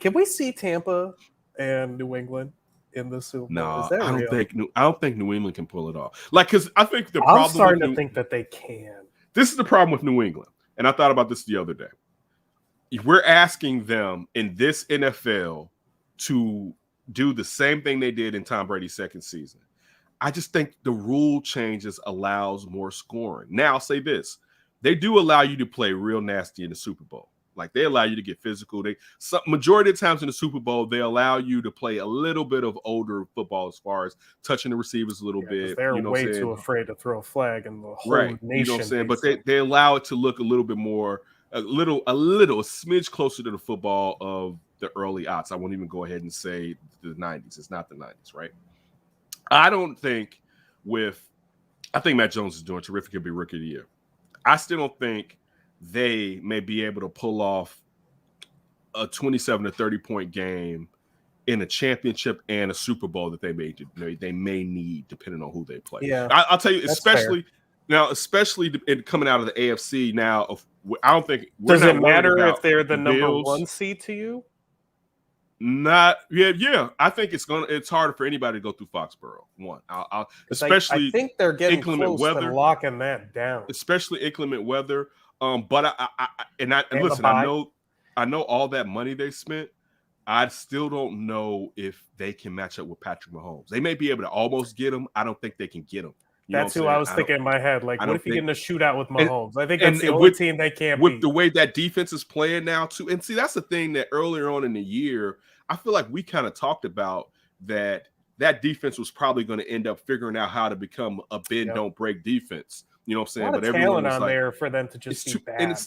B: can we see Tampa and New England in the Super Bowl?
A: No, I don't think New England can pull it off. Like, because I think I'm
B: starting to think that they can.
A: This is the problem with New England, and I thought about this the other day. We're asking them in this NFL to do the same thing they did in Tom Brady's second season. I just think the rule changes allows more scoring. Now, I'll say this. They do allow you to play real nasty in the Super Bowl. Like, they allow you to get physical. Majority of the times in the Super Bowl, they allow you to play a little bit of older football as far as touching the receivers a little bit.
B: They're way too afraid to throw a flag, and the whole nation.
A: You know what I'm saying? But they allow it to look a little bit more, a smidge closer to the football of the early aughts. I won't even go ahead and say the 90s. It's not the 90s, right? I think Matt Jones is doing terrific. He'll be rookie of the year. I still don't think they may be able to pull off a 27 to 30 point game in a championship and a Super Bowl that they may need, depending on who they play.
B: Yeah,
A: I'll tell you, especially coming out of the AFC now. I don't think.
B: Does it matter if they're the number 1 seed to you?
A: Not I think it's harder for anybody to go through Foxborough. Especially
B: I think they're getting close to locking that down.
A: Especially inclement weather. But listen, I know all that money they spent. I still don't know if they can match up with Patrick Mahomes. They may be able to almost get him. I don't think they can get him.
B: That's who I was thinking in my head. Like, what if you get in a shootout with Mahomes? I think that's the only team they can't beat.
A: With the way that defense is playing now, too. And see, that's the thing that earlier on in the year, I feel like we kind of talked about that defense was probably going to end up figuring out how to become a bend, don't break defense. You know what I'm
B: A
A: saying?
B: lot
A: But
B: of
A: everyone
B: talent
A: was
B: on
A: like,
B: there for them to
A: it's
B: just be
A: too,
B: bad.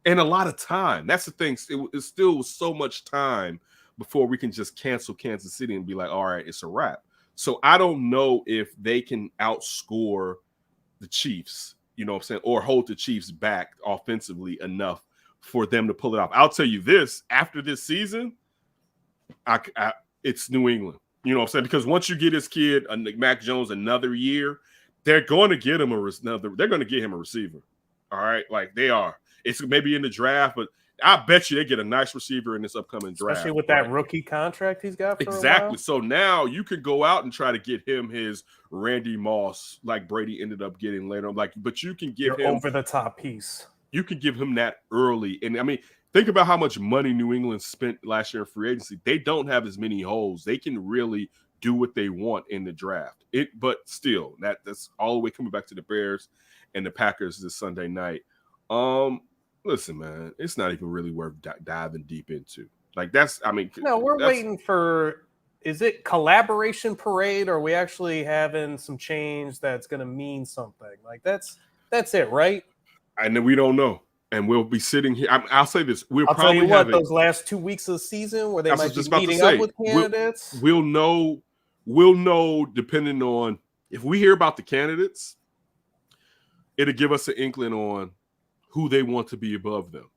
A: and a lot of time. That's the thing. It still was so much time before we can just cancel Kansas City and be like, all right, it's a wrap. So I don't know if they can outscore the Chiefs, you know what I'm saying, or hold the Chiefs back offensively enough for them to pull it off. I'll tell you this, after this season, it's New England. You know what I'm saying? Because once you get this kid, Mac Jones, another year, they're going to get him they're going to get him a receiver. All right, like they are. It's maybe in the draft, but I bet you they get a nice receiver in this upcoming draft.
B: Especially with that rookie contract he's got for
A: exactly.
B: a while.
A: So now you could go out and try to get him his Randy Moss, like Brady ended up getting later. Like, but you can give him
B: over the top piece.
A: You can give him that early. And I mean, think about how much money New England spent last year in free agency. They don't have as many holes. They can really do what they want in the draft. But still, that's all the way coming back to the Bears and the Packers this Sunday night. Listen, man, it's not even really worth diving deep into. Like
B: we're waiting for. Is it collaboration parade, or are we actually having some change that's going to mean something? Like that's it, right?
A: And then we don't know. And we'll be sitting here. I'll say this:
B: I'll tell you what. Those last 2 weeks of the season, where they might be meeting up with candidates,
A: we'll know. We'll know depending on if we hear about the candidates. It'll give us an inkling on who they want to be above them,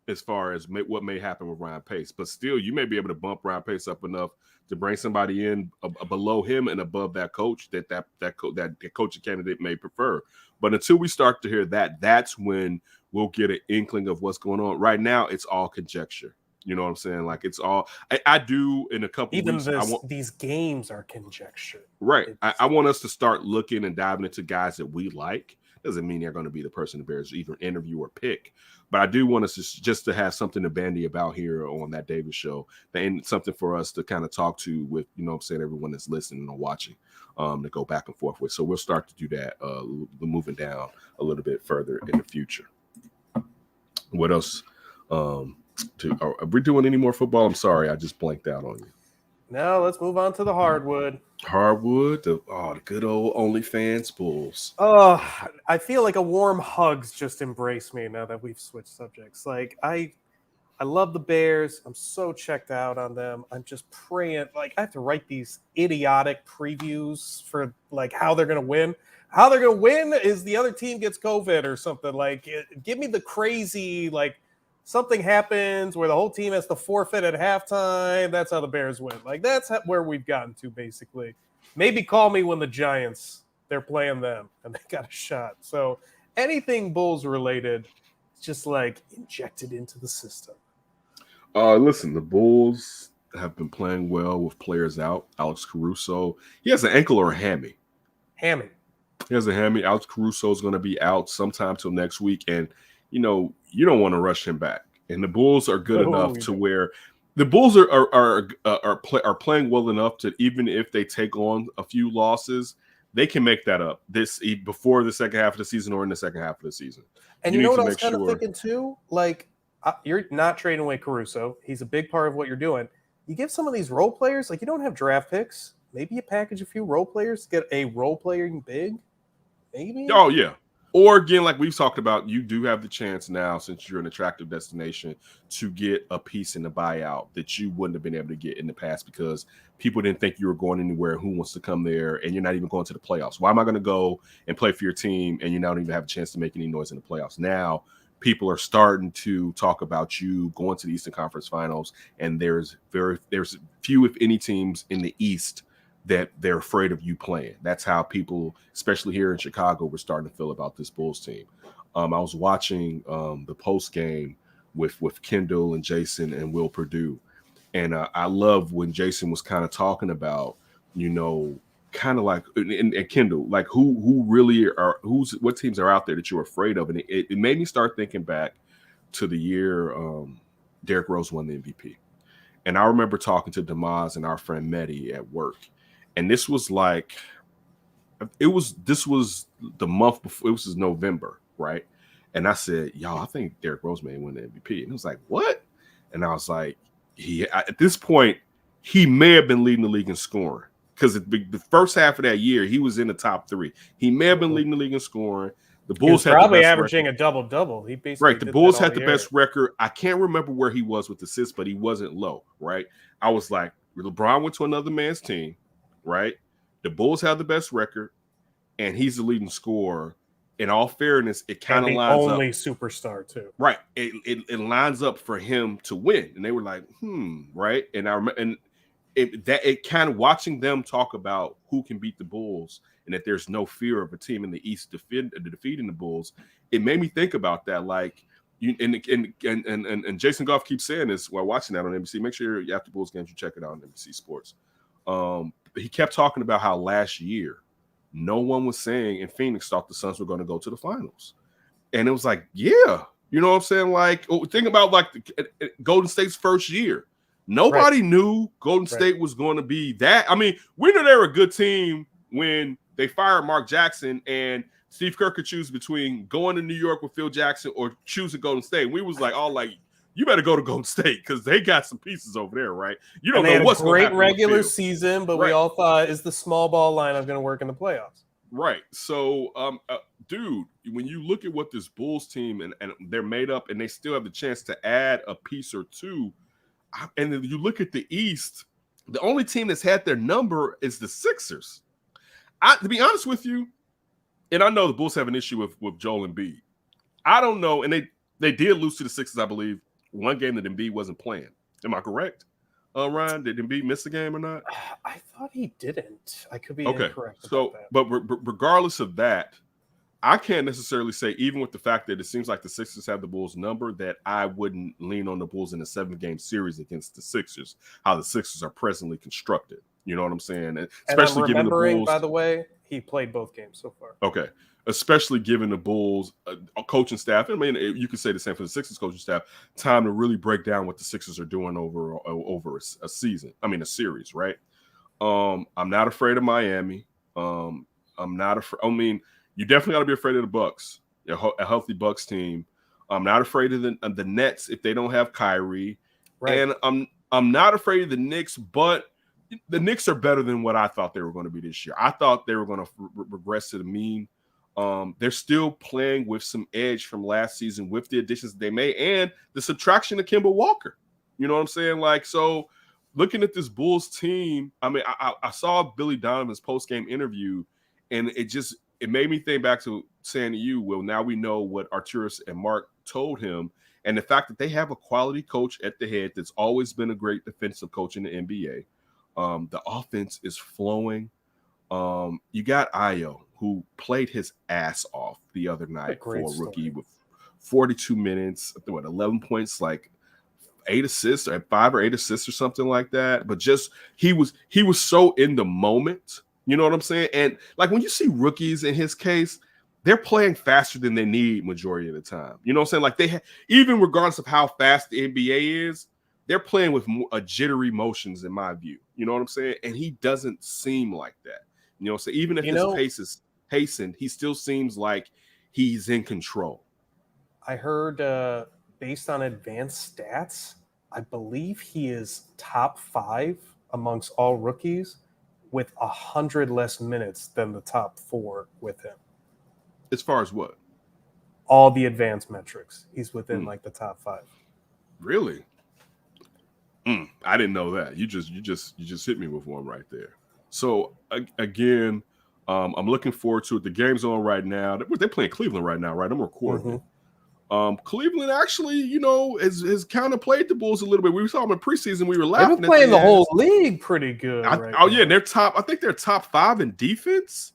A: as far as what may happen with Ryan Pace. But still, you may be able to bump Ryan Pace up enough to bring somebody in below him and above that coach that coaching candidate may prefer. But until we start to hear that, that's when we'll get an inkling of what's going on. Right now, it's all conjecture. You know what I'm saying? Like it's all I do in a couple
B: even
A: weeks.
B: These games are conjecture.
A: Right. I want us to start looking and diving into guys that we like. Doesn't mean they're going to be the person the Bears either interview or pick. But I do want us just to have something to bandy about here on that Davis show, and something for us to kind of talk to with, you know what I'm saying, everyone that's listening or watching, to go back and forth with. So we'll start to do that, moving down a little bit further in the future. What else? Are we doing any more football? I'm sorry, I just blanked out on you.
B: No, let's move on to the hardwood.
A: Hardwood, the good old OnlyFans Bulls.
B: Oh, I feel like a warm hug's just embraced me now that we've switched subjects. Like I love the Bears. I'm so checked out on them. I'm just praying. Like I have to write these idiotic previews for like how they're gonna win. How they're gonna win is the other team gets COVID or something. Like give me the crazy like. Something happens where the whole team has to forfeit at halftime. That's how the Bears win. Like, that's where we've gotten to, basically. Maybe call me when the Giants, they're playing them, and they got a shot. So anything Bulls-related, just, like, injected into the system.
A: Listen, the Bulls have been playing well with players out. Alex Caruso, he has an ankle or a hammy?
B: Hammy.
A: He has a hammy. Alex Caruso is going to be out sometime till next week, and you know, you don't want to rush him back. And the Bulls are good enough to where the Bulls are playing well enough to, even if they take on a few losses, they can make that up before the second half of the season or in the second half of the season.
B: And you know what I was kind of thinking too? Like, you're not trading away Caruso. He's a big part of what you're doing. You give some of these role players, like you don't have draft picks. Maybe you package a few role players to get a role player big. Maybe.
A: Oh, yeah. Or again, like we've talked about, you do have the chance now, since you're an attractive destination, to get a piece in the buyout that you wouldn't have been able to get in the past because people didn't think you were going anywhere. Who wants to come there? And you're not even going to the playoffs. Why am I going to go and play for your team and you don't even have a chance to make any noise in the playoffs? Now, people are starting to talk about you going to the Eastern Conference Finals, and there's few, if any, teams in the East that they're afraid of you playing. That's how people, especially here in Chicago, were starting to feel about this Bulls team. I was watching the post game with Kendall and Jason and Will Perdue, and I love when Jason was kind of talking about, you know, kind of like and Kendall, like who really are what teams are out there that you're afraid of, and it made me start thinking back to the year Derrick Rose won the MVP, and I remember talking to DeMar and our friend Mehdi at work. And this was the month before, it was November, right? And I said, y'all, I think Derrick Rose may win the MVP. And he was like, what? And I was like, at this point, he may have been leading the league in scoring because the first half of that year, he was in the top 3. He may have been leading the league in scoring. The
B: He was
A: Bulls had the
B: probably
A: best
B: averaging
A: record.
B: a double-double. He basically
A: Right. The
B: did
A: Bulls
B: that all
A: had the
B: year.
A: best record. I can't remember where he was with assists, but he wasn't low, right? I was like, LeBron went to another man's team, right? The Bulls have the best record, and he's the leading scorer. In all fairness, it kind of
B: And the
A: lines up.
B: only superstar, too.
A: Right. It lines up for him to win. And they were like, right? And I remember, and it kind of watching them talk about who can beat the Bulls and that there's no fear of a team in the East defeating the Bulls. It made me think about that. Like, you and Jason Goff keeps saying this while watching that on NBC. Make sure after Bulls games you check it out on NBC Sports. He kept talking about how last year no one was saying in Phoenix thought the Suns were going to go to the finals, and it was like, yeah, you know what I'm saying? Like, think about like Golden State's first year. Nobody knew Golden State was going to be that. I mean, we knew they were a good team when they fired Mark Jackson and Steve Kerr could choose between going to New York with Phil Jackson or choosing Golden State. We was like, you better go to Golden State because they got some pieces over there, right? You don't know what's going to happen.
B: Great regular season, but we all thought, is the small ball lineup going to work in the playoffs?
A: Right. So, dude, when you look at what this Bulls team and they're made up, and they still have the chance to add a piece or two, and then you look at the East, the only team that's had their number is the Sixers. To be honest with you, and I know the Bulls have an issue with Joel Embiid. I don't know, and they did lose to the Sixers, I believe, one game that Embiid wasn't playing. Am I correct? Ryan, did Embiid miss a game or not?
B: I thought he didn't. I could be incorrect.
A: So, but regardless of that, I can't necessarily say, even with the fact that it seems like the Sixers have the Bulls number, that I wouldn't lean on the Bulls in a 7-game series against the Sixers, how the Sixers are presently constructed. You know what I'm saying? And especially given the Bulls.
B: By the way, he played both games so far.
A: Okay. Especially given the Bulls a coaching staff. I mean, you could say the same for the Sixers coaching staff. Time to really break down what the Sixers are doing over a season. I mean, a series, right? I'm not afraid of Miami. I'm not afraid. I mean, you definitely got to be afraid of the Bucks, a healthy Bucks team. I'm not afraid of the Nets if they don't have Kyrie, and I'm not afraid of the Knicks. But the Knicks are better than what I thought they were going to be this year. I thought they were going to regress to the mean. They're still playing with some edge from last season with the additions they made and the subtraction of Kemba Walker. You know what I'm saying? Like, so looking at this Bulls team, I mean, I saw Billy Donovan's post-game interview, and it made me think back to saying to you, well, now we know what Arturas and Mark told him, and the fact that they have a quality coach at the head that's always been a great defensive coach in the NBA. The offense is flowing. You got Ayo, who played his ass off the other night for a rookie with 42 minutes, 11 points, like 8 assists or 5 or 8 assists or something like that. But just he was so in the moment. You know what I'm saying? And like when you see rookies in his case, they're playing faster than they need majority of the time. You know what I'm saying? Like even regardless of how fast the NBA is, they're playing with a jittery motions in my view. You know what I'm saying? And he doesn't seem like that. You know, so even if his pace is hastened, he still seems like he's in control.
B: I heard based on advanced stats, I believe he is top 5 amongst all rookies with 100 less minutes than the top 4 with him.
A: As far as what?
B: All the advanced metrics. He's within like the top 5.
A: Really? I didn't know that. You just hit me with one right there. So again, I'm looking forward to it. The game's on right now. They're playing Cleveland right now, right? I'm recording. Cleveland actually, you know, has kind of played the Bulls a little bit. We saw them in preseason. We were laughing.
B: They've been playing the whole league pretty good.
A: Yeah, they're top. I think they're top 5 in defense.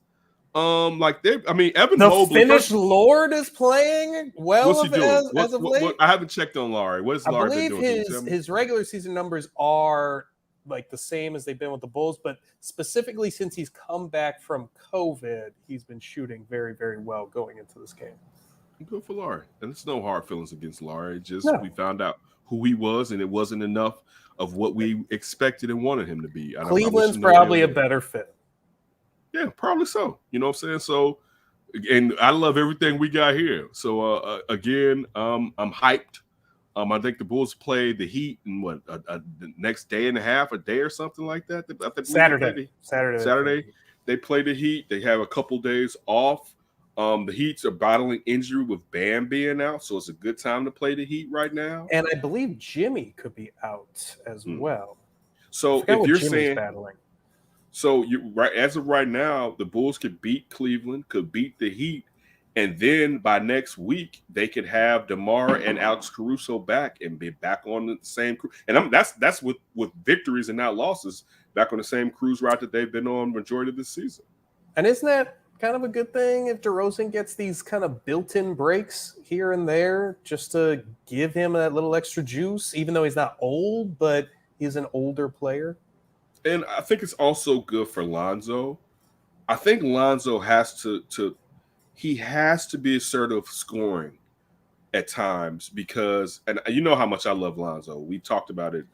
A: Evan
B: the
A: Mobley.
B: Finnish Lord is playing well.
A: What's he doing?
B: As of late.
A: I haven't checked on Larry. What's Larry been doing?
B: I believe his regular season numbers are like the same as they've been with the Bulls, but specifically since he's come back from COVID, he's been shooting very, very well going into this game.
A: Good for Larry. And it's no hard feelings against Larry. We found out who he was, and it wasn't enough of what we expected and wanted him to be.
B: Cleveland's probably a better fit.
A: Yeah, probably so. You know what I'm saying? So, and I love everything we got here. So, again, I'm hyped. I think the Bulls play the Heat in the next day and a half, a day or something like that.
B: Saturday.
A: They play the Heat. They have a couple days off. The Heats are battling injury with Bam being out, so it's a good time to play the Heat right now.
B: And I believe Jimmy could be out as well.
A: So if you're saying,
B: battling.
A: so you right as of right now, the Bulls could beat Cleveland, could beat the Heat, and then by next week they could have DeMar and Alex Caruso back and be back on the same crew. And that's with victories and not losses, back on the same cruise route that they've been on majority of this season.
B: And isn't that kind of a good thing if DeRozan gets these kind of built-in breaks here and there just to give him that little extra juice, even though he's not old, but he's an older player?
A: And I think it's also good for Lonzo. I think Lonzo has to he has to be assertive scoring at times because, and you know how much I love Lonzo. We talked about it.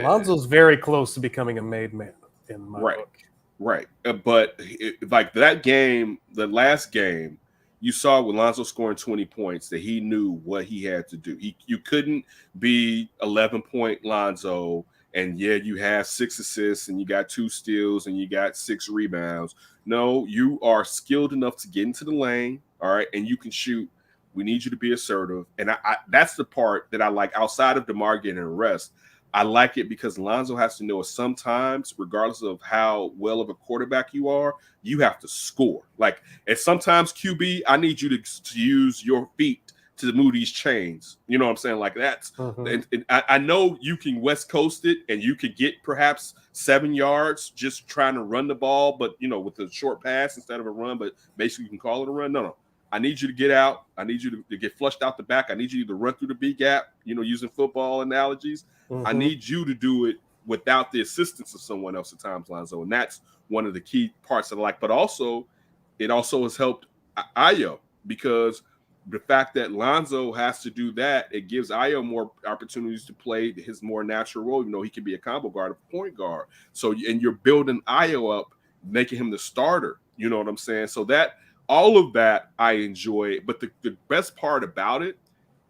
B: Lonzo's very close to becoming a made man in my book.
A: Right. But like that game, the last game, you saw with Lonzo scoring 20 points that he knew what he had to do. You couldn't be 11-point Lonzo and you have 6 assists and you got 2 steals and you got 6 rebounds. No, you are skilled enough to get into the lane, all right, and you can shoot. We need you to be assertive. And I that's the part that I like outside of DeMar getting a rest. I like it because Lonzo has to know sometimes, regardless of how well of a quarterback you are, you have to score. Like, and sometimes QB, I need you to use your feet to move these chains. You know what I'm saying? Like that's, and I know you can West Coast it and you could get perhaps 7 yards just trying to run the ball, but with a short pass instead of a run, but basically you can call it a run. No. I need you to get out. I need you to get flushed out the back. I need you to run through the B gap, using football analogies. I need you to do it without the assistance of someone else at times, Lonzo. And that's one of the key parts that I like. But also, it also has helped Ayo because the fact that Lonzo has to do that, it gives Ayo more opportunities to play his more natural role, even though he can be a combo guard, a point guard. So, and you're building Ayo up, making him the starter. You know what I'm saying? So that all of that I enjoy. But the best part about it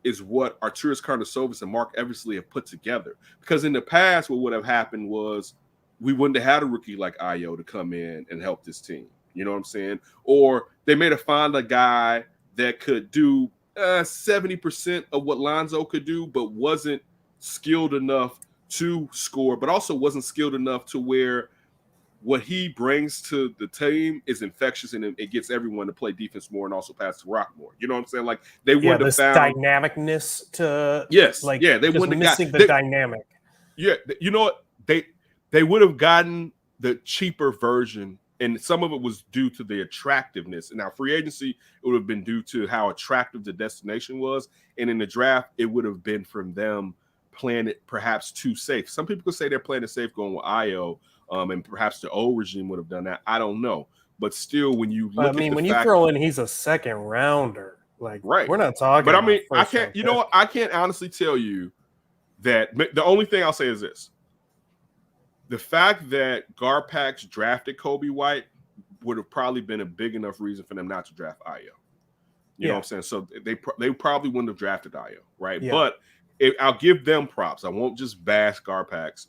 A: is what Arturas Karnisovas and Mark Eversley have put together. Because in the past, what would have happened was we wouldn't have had a rookie like Ayo to come in and help this team. You know what I'm saying? Or they may have found a guy that could do 70% of what Lonzo could do, but wasn't skilled enough to score, but also wasn't skilled enough to where what he brings to the team is infectious and it gets everyone to play defense more and also pass the rock more. You know what I'm saying? Like they would have found
B: dynamicness to
A: they wouldn't have
B: missing the dynamic.
A: Yeah, you know what? They would have gotten the cheaper version, and some of it was due to the attractiveness. And now free agency, it would have been due to how attractive the destination was, and in the draft, it would have been from them playing it perhaps too safe. Some people could say they're playing it safe going with Ayo. And perhaps the old regime would have done that. I don't know. But still, when you look
B: when you throw in he's a second rounder, we're not talking
A: But
B: about
A: I can't, what? I can't honestly tell you that the only thing I'll say is this. The fact that Garpax drafted Coby White would have probably been a big enough reason for them not to draft Ayo. You know what I'm saying? So they probably wouldn't have drafted Ayo, right? Yeah. But I'll give them props. I won't just bash Garpax.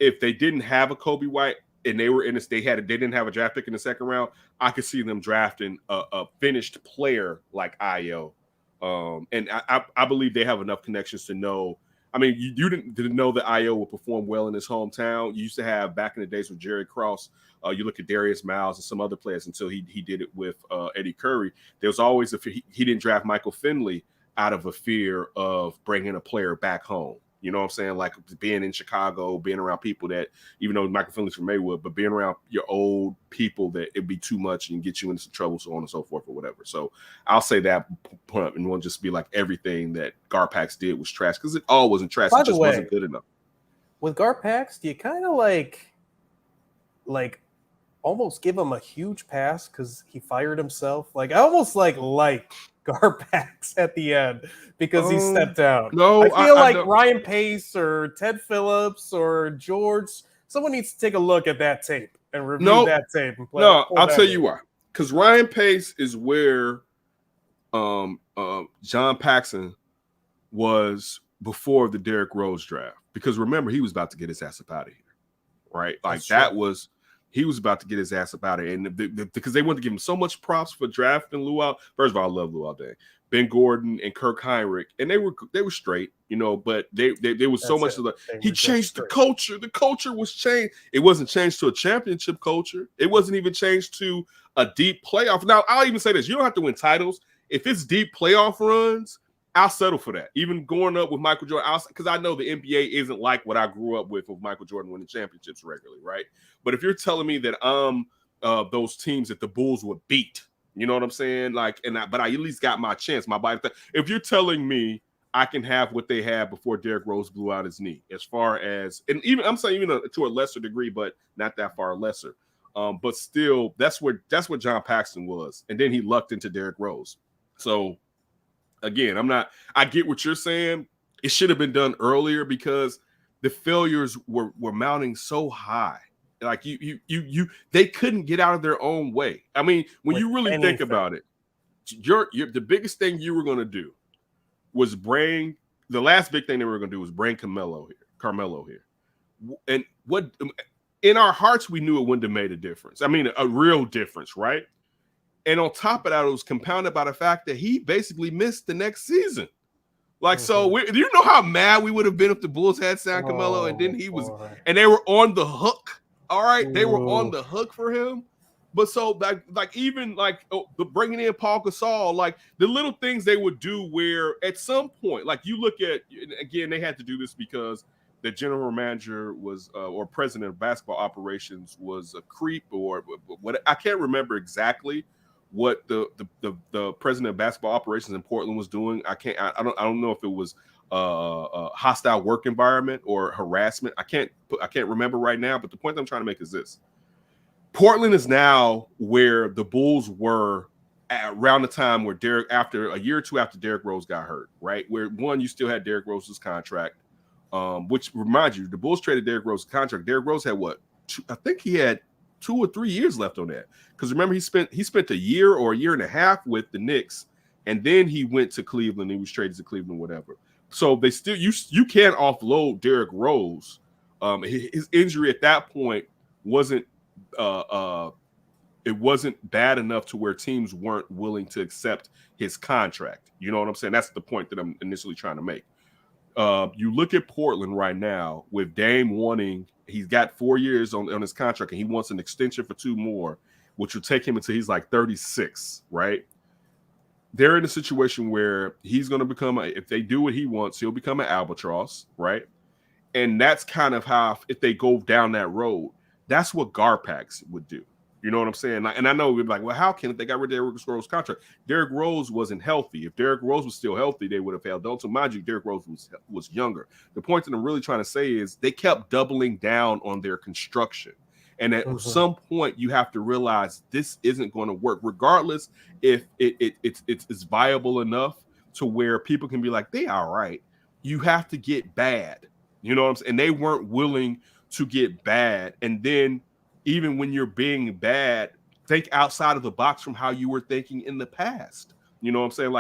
A: If they didn't have a Coby White and they were in this, they didn't have a draft pick in the second round, I could see them drafting a finished player like Ayo. And I believe they have enough connections to know. I mean, you didn't know that Ayo would perform well in his hometown. You used to have back in the days with Jerry Krause. You look at Darius Miles and some other players until he did it with Eddie Curry. There was always he didn't draft Michael Finley out of a fear of bringing a player back home. You know what I'm saying? Like being in Chicago, being around people that, even though Michael Finley's from Maywood, but being around your old people that it'd be too much and get you into some trouble, so on and so forth or whatever. So I'll say that point and won't just be like everything that Garpax did was trash because it all wasn't trash. It just wasn't good enough.
B: With Garpax, do you kind of like almost give him a huge pass because he fired himself? Like I almost like Garpax at the end because he stepped down.
A: No,
B: I feel like Ryan Pace or Ted Phillips or George, someone needs to take a look at that tape and review that tape. And play
A: I'll tell you why. Because Ryan Pace is where John Paxson was before the Derrick Rose draft. Because remember, he was about to get his ass up out of here, right? Like that was he was about to get his ass up out of it. And because they wanted to give him so much props for drafting Luau. First of all, I love Luau Day. Ben Gordon and Kirk Heinrich, and they were straight, but there was so much of the he changed the culture. The culture was changed. It wasn't changed to a championship culture. It wasn't even changed to a deep playoff. Now, I'll even say this: you don't have to win titles. If it's deep playoff runs, I'll settle for that. Even going up with Michael Jordan, because I know the NBA isn't like what I grew up with Michael Jordan winning championships regularly, right? But if you're telling me that those teams that the Bulls would beat. You know what I'm saying? But I at least got my chance. My body. If you're telling me I can have what they had before Derrick Rose blew out his knee, as far as, and even I'm saying even to a lesser degree, but not that far lesser. But still, that's what John Paxson was, and then he lucked into Derrick Rose. So again, I get what you're saying. It should have been done earlier because the failures were mounting so high. Like they couldn't get out of their own way. I mean, when you really think about it, the biggest thing you were going to do was bring the last big thing they were going to do was bring Carmelo here. And what in our hearts, we knew it wouldn't have made a difference. I mean, a real difference, right? And on top of that, it was compounded by the fact that he basically missed the next season. So do you know how mad we would have been if the Bulls had signed Carmelo and then he was, and they were on the hook. All right, they were on the hook for him, but so even bringing in Paul Gasol, the little things they would do where at some point, you look at, again, they had to do this because the general manager was or president of basketball operations was a creep or what, I can't remember exactly what the president of basketball operations in Portland was doing. I don't know if it was a hostile work environment or harassment. I can't remember right now, but the point I'm trying to make is this: Portland is now where the Bulls were around the time where after a year or two after Derrick Rose got hurt, right? Where you still had Derrick Rose's contract, which reminds you, the Bulls traded Derrick Rose's contract. Derrick Rose had I think he had 2 or 3 years left on that. Because remember, he spent a year or a year and a half with the Knicks, and then he went to Cleveland. He was traded to Cleveland, whatever. So they still you can't offload Derrick Rose. His injury at that point wasn't it wasn't bad enough to where teams weren't willing to accept his contract. You know what I'm saying? That's the point that I'm initially trying to make. You look at Portland right now with Dame he's got 4 years on his contract and he wants an extension for 2 more, which will take him until he's 36, right? They're in a situation where he's going to become, if they do what he wants, he'll become an albatross, right? And that's kind of how, if they go down that road, that's what Garpax would do. You know what I'm saying? And I know we're like, well, how can they got rid of Derrick Rose's contract? Derrick Rose wasn't healthy. If Derrick Rose was still healthy, they would have held on. So mind you, Derrick Rose was younger. The point that I'm really trying to say is they kept doubling down on their construction. And at some point, you have to realize this isn't going to work, regardless if it's viable enough to where people can be like, they all right. You have to get bad. You know what I'm saying? And they weren't willing to get bad. And then even when you're being bad, think outside of the box from how you were thinking in the past. You know what I'm saying?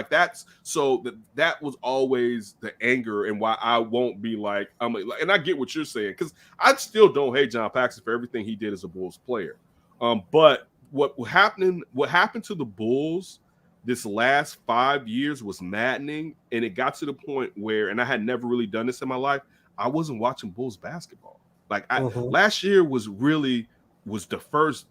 A: That was always the anger and why I won't be and I get what you're saying, because I still don't hate John Paxson for everything he did as a Bulls player. But what happened to the Bulls this last 5 years was maddening. And it got to the point where, and I had never really done this in my life, I wasn't watching Bulls basketball. Last year was the first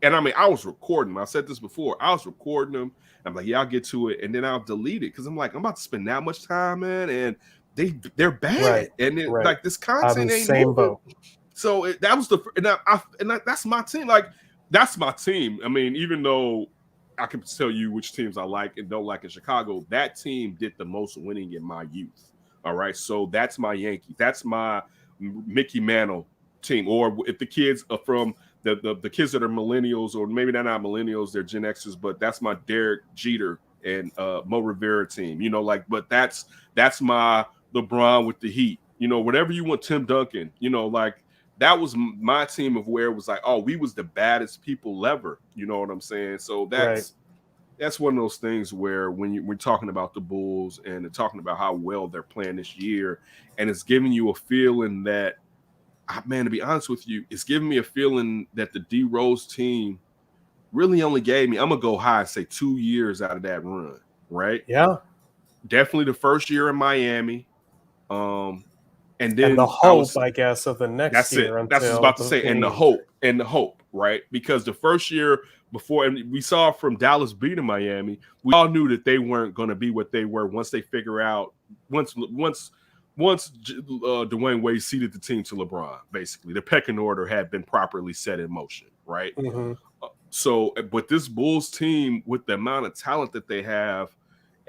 A: and I mean, I was recording them. I said this before. I was recording them. I'm like, yeah, I'll get to it. And then I'll delete it because I'm like, I'm about to spend that much time, man. And they're bad. Right. And this content ain't same moving. Boat. So that was that's my team. That's my team. I mean, even though I can tell you which teams I like and don't like in Chicago, that team did the most winning in my youth. All right. So that's my Yankees. That's my Mickey Mantle team. Or if the kids are from the kids that are millennials, or maybe they're not millennials, they're Gen Xers, but that's my Derek Jeter and Mo Rivera team, but that's my LeBron with the Heat, whatever you want, Tim Duncan, that was my team of where it was we was the baddest people ever, you know what I'm saying? So that's one of those things where when we're talking about the Bulls and talking about how well they're playing this year, and it's giving you a feeling that man, to be honest with you, it's giving me a feeling that the D Rose team really only gave me, I'm gonna go high and say 2 years out of that run, right?
B: Yeah.
A: Definitely the first year in Miami. And then
B: the hope, I guess, of the next
A: that's
B: year.
A: it. That's what I was about to say. And the hope, right? Because the first year before, and we saw from Dallas beating Miami, we all knew that they weren't going to be what they were once they figure out once Dwayne Wade ceded the team to LeBron. Basically, the pecking order had been properly set in motion, right?
B: Mm-hmm.
A: So, but this Bulls team, with the amount of talent that they have,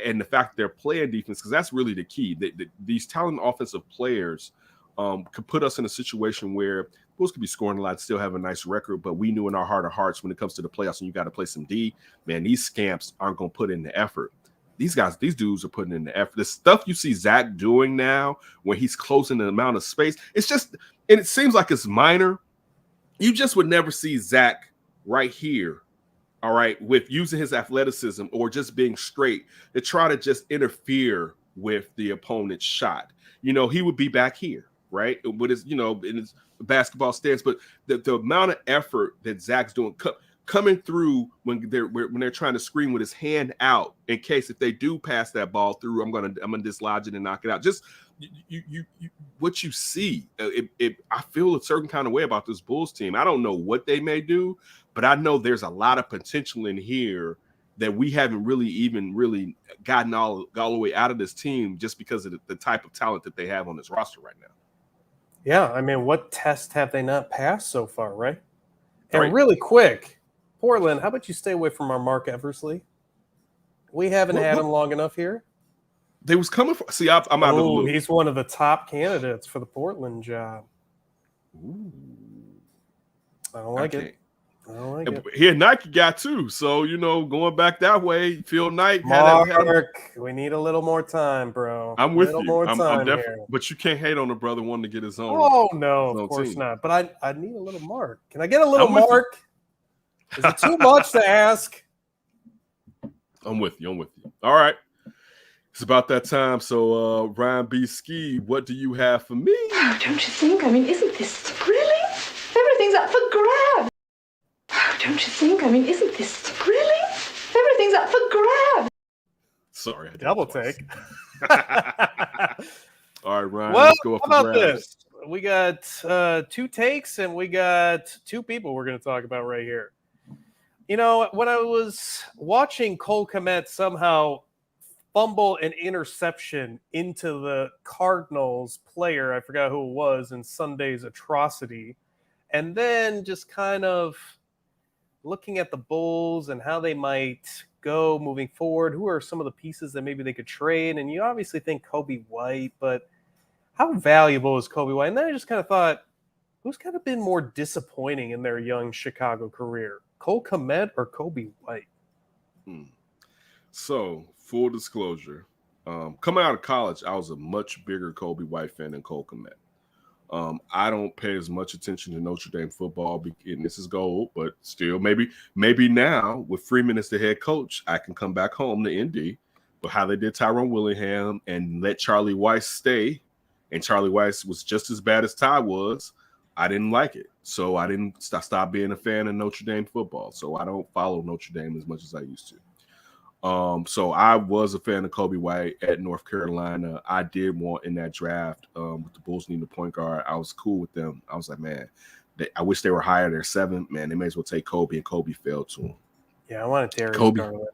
A: and the fact that they're playing defense, because that's really the key. These talented offensive players could put us in a situation where Bulls could be scoring a lot, still have a nice record, but we knew in our heart of hearts when it comes to the playoffs and you got to play some D, man, these scamps aren't going to put in the effort. These dudes are putting in the effort. The stuff you see Zach doing now when he's closing the amount of space, it's just, and it seems like it's minor. You just would never see Zach right here, all right, with using his athleticism or just being straight to try to just interfere with the opponent's shot. You know, he would be back here, right, with his, you know, in his basketball stance. But the amount of effort that Zach's doing coming through when they're trying to screen with his hand out in case if they do pass that ball through, I'm gonna dislodge it and knock it out. Just you what you see, I feel a certain kind of way about this Bulls team. I don't know what they may do, but I know there's a lot of potential in here that we haven't really gotten all the way out of this team just because of the type of talent that they have on this roster right now.
B: Yeah, I mean, what test have they not passed so far, right? And
A: Right.
B: really quick, Portland, how about you stay away from our Mark Eversley? We haven't had him long enough here.
A: They was coming for. See, I'm out of the loop.
B: He's one of the top candidates for the Portland job.
A: Ooh.
B: I don't like it.
A: He a Nike guy too, so you know, going back that way, Phil Knight.
B: Mark, we need a little more time, bro.
A: I'm with you.
B: More
A: I'm
B: time
A: definitely,
B: here.
A: but you can't hate on a brother wanting to get his own.
B: Oh no, of course
A: team.
B: not. But I need a little Mark. Can I get a little Mark? Is it too much to ask?
A: I'm with you. All right. It's about that time. So, Ryan B. Ski, what do you have for me?
D: Oh, don't you think? I mean, isn't this thrilling? Everything's up for grabs. Oh, don't you think? I mean, isn't this thrilling? Everything's up for grabs.
A: Sorry.
B: Double take.
A: All right, Ryan.
B: Well,
A: let's go up
B: how about
A: grabs.
B: this? We got 2 takes and we got 2 people we're going to talk about right here. You know, when I was watching Cole Kmet somehow fumble an interception into the Cardinals player, I forgot who it was, in Sunday's atrocity, and then just kind of looking at the Bulls and how they might go moving forward, who are some of the pieces that maybe they could trade, and you obviously think Coby White, but how valuable is Coby White? And then I just kind of thought, who's kind of been more disappointing in their young Chicago career? Cole Kmet or Coby White?
A: So, full disclosure, coming out of college, I was a much bigger Coby White fan than Cole Kmet. I don't pay as much attention to Notre Dame football, and this is gold, but still, maybe now with Freeman as the head coach, I can come back home to Indy. But how they did Tyrone Willingham and let Charlie Weiss stay, and Charlie Weiss was just as bad as Ty was, I didn't like it. So I didn't stop being a fan of Notre Dame football. So I don't follow Notre Dame as much as I used to. So I was a fan of Coby White at North Carolina. I did want in that draft with the Bulls needing a point guard. I was cool with them. I was like, man, I wish they were higher. They're 7. Man, they may as well take Coby, and Coby fell to him.
B: Yeah, I wanted Darius Garland.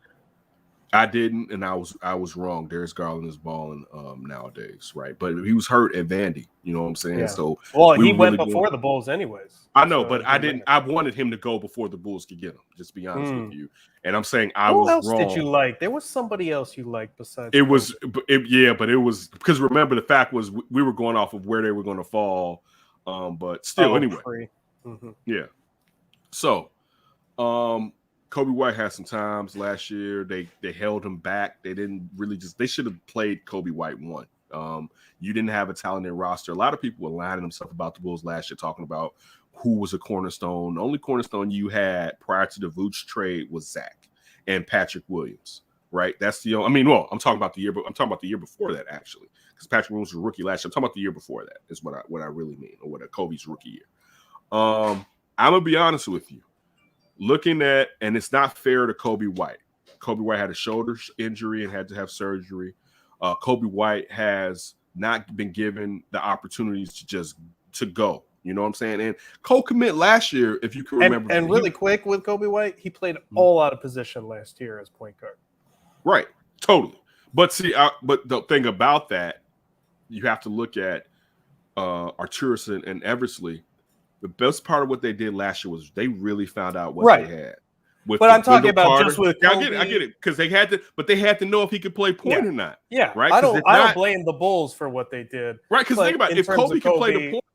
A: I didn't, and I was wrong. Darius Garland is balling nowadays, right? But he was hurt at Vandy. You know what I'm saying?
B: Yeah.
A: So
B: he went before the Bulls, anyways.
A: I know, but I didn't. I wanted him to go before the Bulls could get him. Just to be honest with you. And I'm saying I was wrong.
B: Who else did you like? There was somebody else you liked besides.
A: It was, but it was because remember the fact was we were going off of where they were going to fall. But still, anyway, yeah. So, Coby White had some times last year. They held him back. They didn't really they should have played Coby White 1. You didn't have a talented roster. A lot of people were lining themselves about the Bulls last year, talking about who was a cornerstone. The only cornerstone you had prior to the Vooch trade was Zach and Patrick Williams. right? That's the only, I mean, well, I'm talking about the year, but I'm talking about the year before that actually, because Patrick Williams was a rookie last year. I'm talking about the year before that is what I really mean, or what a Kobe's rookie year. I'm gonna be honest with you. Looking at, and it's not fair to Coby White. Coby White had a shoulder injury and had to have surgery. Coby White has not been given the opportunities to go. You know what I'm saying? And Cole Kmet last year, if you can remember,
B: and really quick with Coby White, he played all out of position last year as point guard.
A: Right, totally. But see, but the thing about that, you have to look at Arturis and Eversley. The best part of what they did last year was they really found out what they had.
B: But I'm talking about just with Kobe.
A: I get it, because they had to know if he could play point or not.
B: Yeah,
A: right.
B: I don't blame the Bulls for what they did.
A: Right, because think about it, if Kobe can play the point,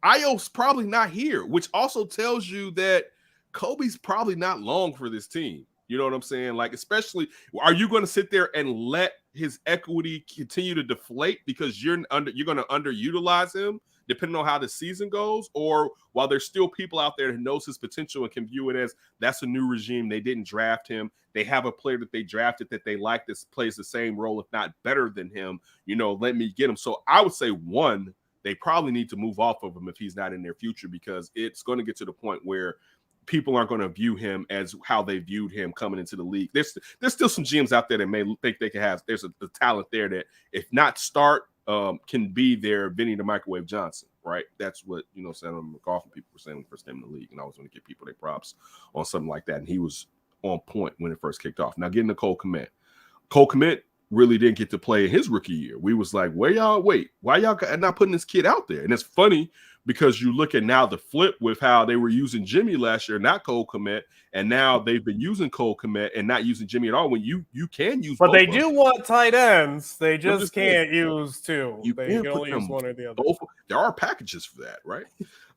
A: Ayo's probably not here, which also tells you that Kobe's probably not long for this team. You know what I'm saying? Like, especially, are you going to sit there and let his equity continue to deflate because you're going to underutilize him depending on how the season goes? Or while there's still people out there that knows his potential and can view it as that's a new regime, they didn't draft him, they have a player that they drafted that they like that plays the same role, if not better than him, let me get him. So I would say, one, they probably need to move off of him if he's not in their future, because it's going to get to the point where people aren't going to view him as how they viewed him coming into the league. There's still some GMs out there that may think they can have. There's a talent there that, if not start, can be their Vinny the Microwave Johnson, right? That's what Senator McGoffin people were saying when he first came in the league, and I was going to give people their props on something like that. And he was on point when it first kicked off. Now getting to Cole Kmet really didn't get to play in his rookie year. We was like, why y'all not putting this kid out there? And it's funny because you look at now the flip with how they were using Jimmy last year, not Cole Kmet, and now they've been using Cole Kmet and not using Jimmy at all. When you can use,
B: but they do want tight ends. They just can't use two. They can only use one or the other.
A: There are packages for that, right?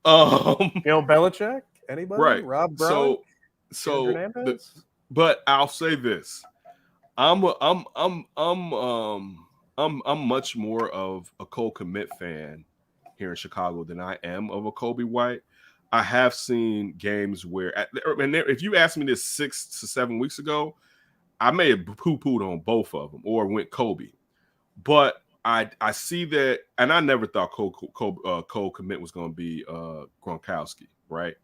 B: Belichick, anybody?
A: Right.
B: Rob Brown.
A: But I'll say this. I'm much more of a Cole Kmet fan here in Chicago than I am of a Coby White. I have seen games where, and if you asked me this 6 to 7 weeks ago, I may have poo-pooed on both of them or went Kobe. But I see that, and I never thought Cole Kmet was going to be Gronkowski, right?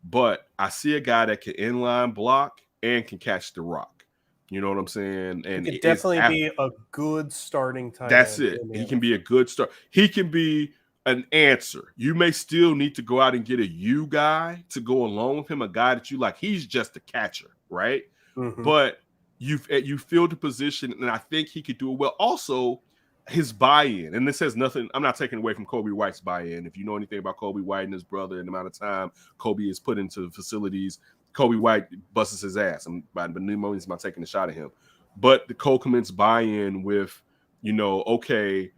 A: But I see a guy that can inline block and can catch the rock. You know what I'm saying? And
B: he could definitely be a good starting tight end.
A: That's it. He can be a good start. He can be an answer. You may still need to go out and get a guy to go along with him, a guy that you like. He's just a catcher, right? Mm-hmm. But you filled the position, and I think he could do it well. Also, his buy-in, and this has nothing. I'm not taking away from Coby White's buy-in. If you know anything about Coby White and his brother and the amount of time Kobe is put into facilities, Coby White busts his ass. I'm by no means not taking a shot at him, but the Cole Kmet's buy-in with, Andy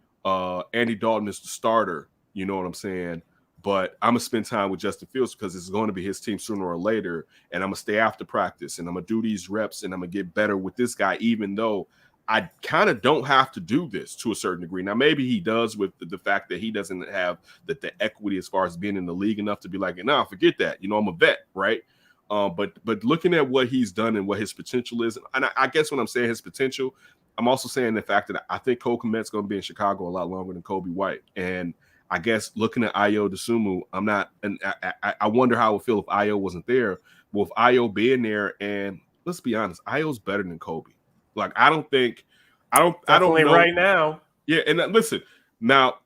A: Dalton is the starter. You know what I'm saying? But I'm gonna spend time with Justin Fields because it's going to be his team sooner or later, and I'm gonna stay after practice and I'm gonna do these reps and I'm gonna get better with this guy, even though I kind of don't have to do this to a certain degree. Now, maybe he does with the fact that he doesn't have the equity as far as being in the league enough to be like, nah, forget that. I'm a vet, right? But looking at what he's done and what his potential is, and I guess when I'm saying his potential, I'm also saying the fact that I think Cole Kmet's going to be in Chicago a lot longer than Coby White. And I guess looking at Ayo Dosunmu, I'm not, and I wonder how I would feel if Ayo wasn't there. With Ayo being there, and let's be honest, Ayo's better than Coby. Like, I don't know
B: right now.
A: Yeah, and listen, now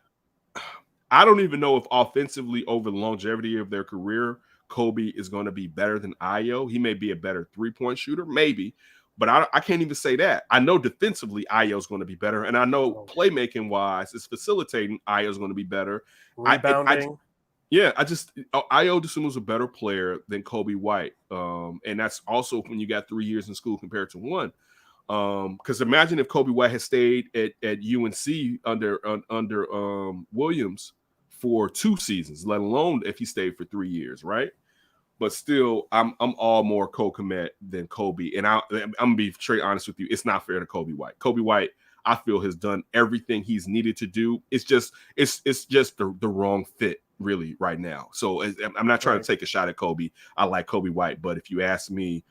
A: I don't even know if offensively over the longevity of their career, Coby is going to be better than Ayo. He may be a better three-point shooter, maybe, but I can't even say that. I know defensively Ayo's going to be better, and I know playmaking-wise, it's facilitating Ayo's going to be better.
B: Rebounding.
A: Ayo Dosunmu's a better player than Coby White, and that's also when you got 3 years in school compared to 1. Because imagine if Coby White had stayed at UNC under Williams for 2 seasons, let alone if he stayed for 3 years, right? But still, I'm all more Cole Kmet than Coby, and I'm gonna be straight honest with you. It's not fair to Coby White. Coby White, I feel, has done everything he's needed to do. It's just the wrong fit, really, right now. So I'm not trying to take a shot at Coby. I like Coby White, but if you ask me,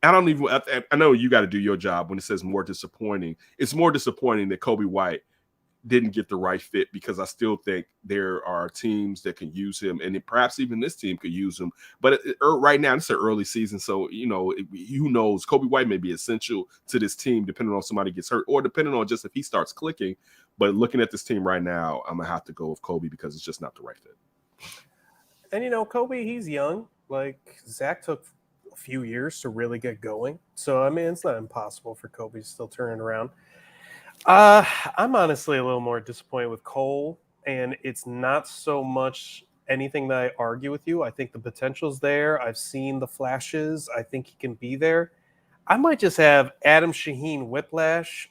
A: I don't even. I know you got to do your job when it says more disappointing. It's more disappointing that Coby White didn't get the right fit, because I still think there are teams that can use him, and perhaps even this team could use him. But right now, it's an early season, so who knows? Coby White may be essential to this team, depending on somebody gets hurt, or depending on just if he starts clicking. But looking at this team right now, I'm gonna have to go with Coby because it's just not the right fit.
B: And Coby, he's young. Like Zach took a few years to really get going, so I mean, it's not impossible for Coby to still turn it around. I'm honestly a little more disappointed with Cole, and it's not so much anything that I argue with you. I think the potential's there. I've seen the flashes. I think he can be there. I might just have Adam Shaheen whiplash.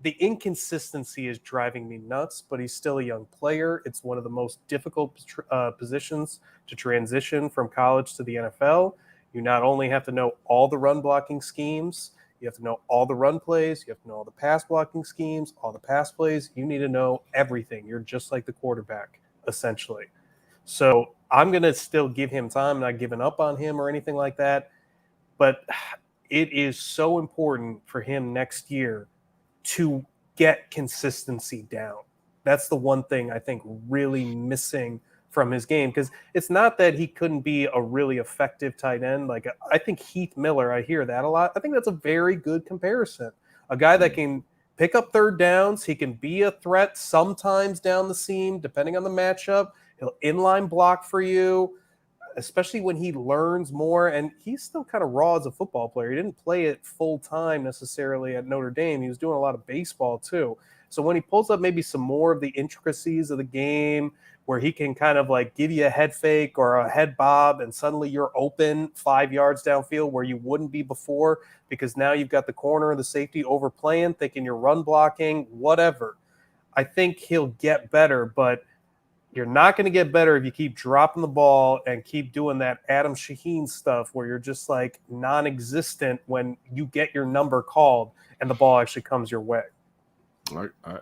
B: The inconsistency is driving me nuts, but he's still a young player. It's one of the most difficult positions to transition from college to the NFL. You not only have to know all the run blocking schemes, you have to know all the run plays, you have to know all the pass blocking schemes, all the pass plays. You need to know everything. You're just like the quarterback, essentially. So I'm going to still give him time. I'm not giving up on him or anything like that. But it is so important for him next year to get consistency down. That's the one thing I think really missing from his game, because it's not that he couldn't be a really effective tight end. Like, I think Heath Miller, I hear that a lot. I think that's a very good comparison. A guy that can pick up third downs. He can be a threat sometimes down the seam, depending on the matchup. He'll inline block for you, especially when he learns more. And he's still kind of raw as a football player. He didn't play it full time necessarily at Notre Dame. He was doing a lot of baseball too. So when he pulls up maybe some more of the intricacies of the game, where he can kind of like give you a head fake or a head bob, and suddenly you're open 5 yards downfield where you wouldn't be before, because now you've got the corner or the safety overplaying, thinking you're run blocking, whatever. I think he'll get better, but you're not going to get better if you keep dropping the ball and keep doing that Adam Shaheen stuff where you're just like non-existent when you get your number called and the ball actually comes your way.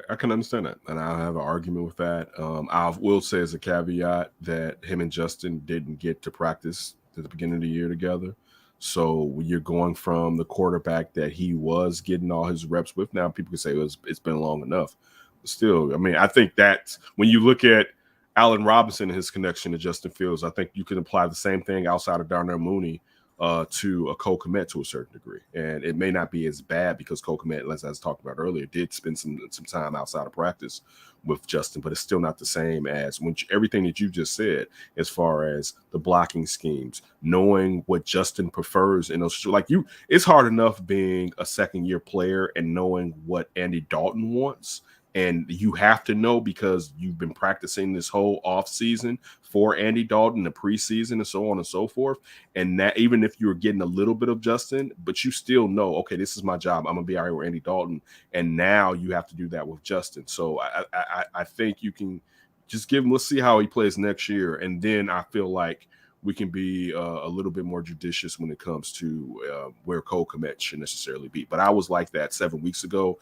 A: I can understand that, and I have an argument with that. I will say as a caveat that him and Justin didn't get to practice at the beginning of the year together. So you're going from the quarterback that he was getting all his reps with. Now people can say it's been long enough. But still, I mean, I think that when you look at Allen Robinson and his connection to Justin Fields, I think you can apply the same thing outside of Darnell Mooney to a Kmet to a certain degree. And it may not be as bad because Kmet, as I was talking about earlier, did spend some time outside of practice with Justin, but it's still not the same as everything that you just said as far as the blocking schemes, knowing what Justin prefers in those. Like it's hard enough being a second-year player and knowing what Andy Dalton wants. And you have to know because you've been practicing this whole off season for Andy Dalton, the preseason, and so on and so forth. And that even if you're getting a little bit of Justin, but you still know, okay, this is my job. I'm gonna be out here with Andy Dalton, and now you have to do that with Justin. So I think you can just give him. Let's see how he plays next year, and then I feel like we can be a little bit more judicious when it comes to where Cole Kmet should necessarily be. But I was like that 7 weeks ago.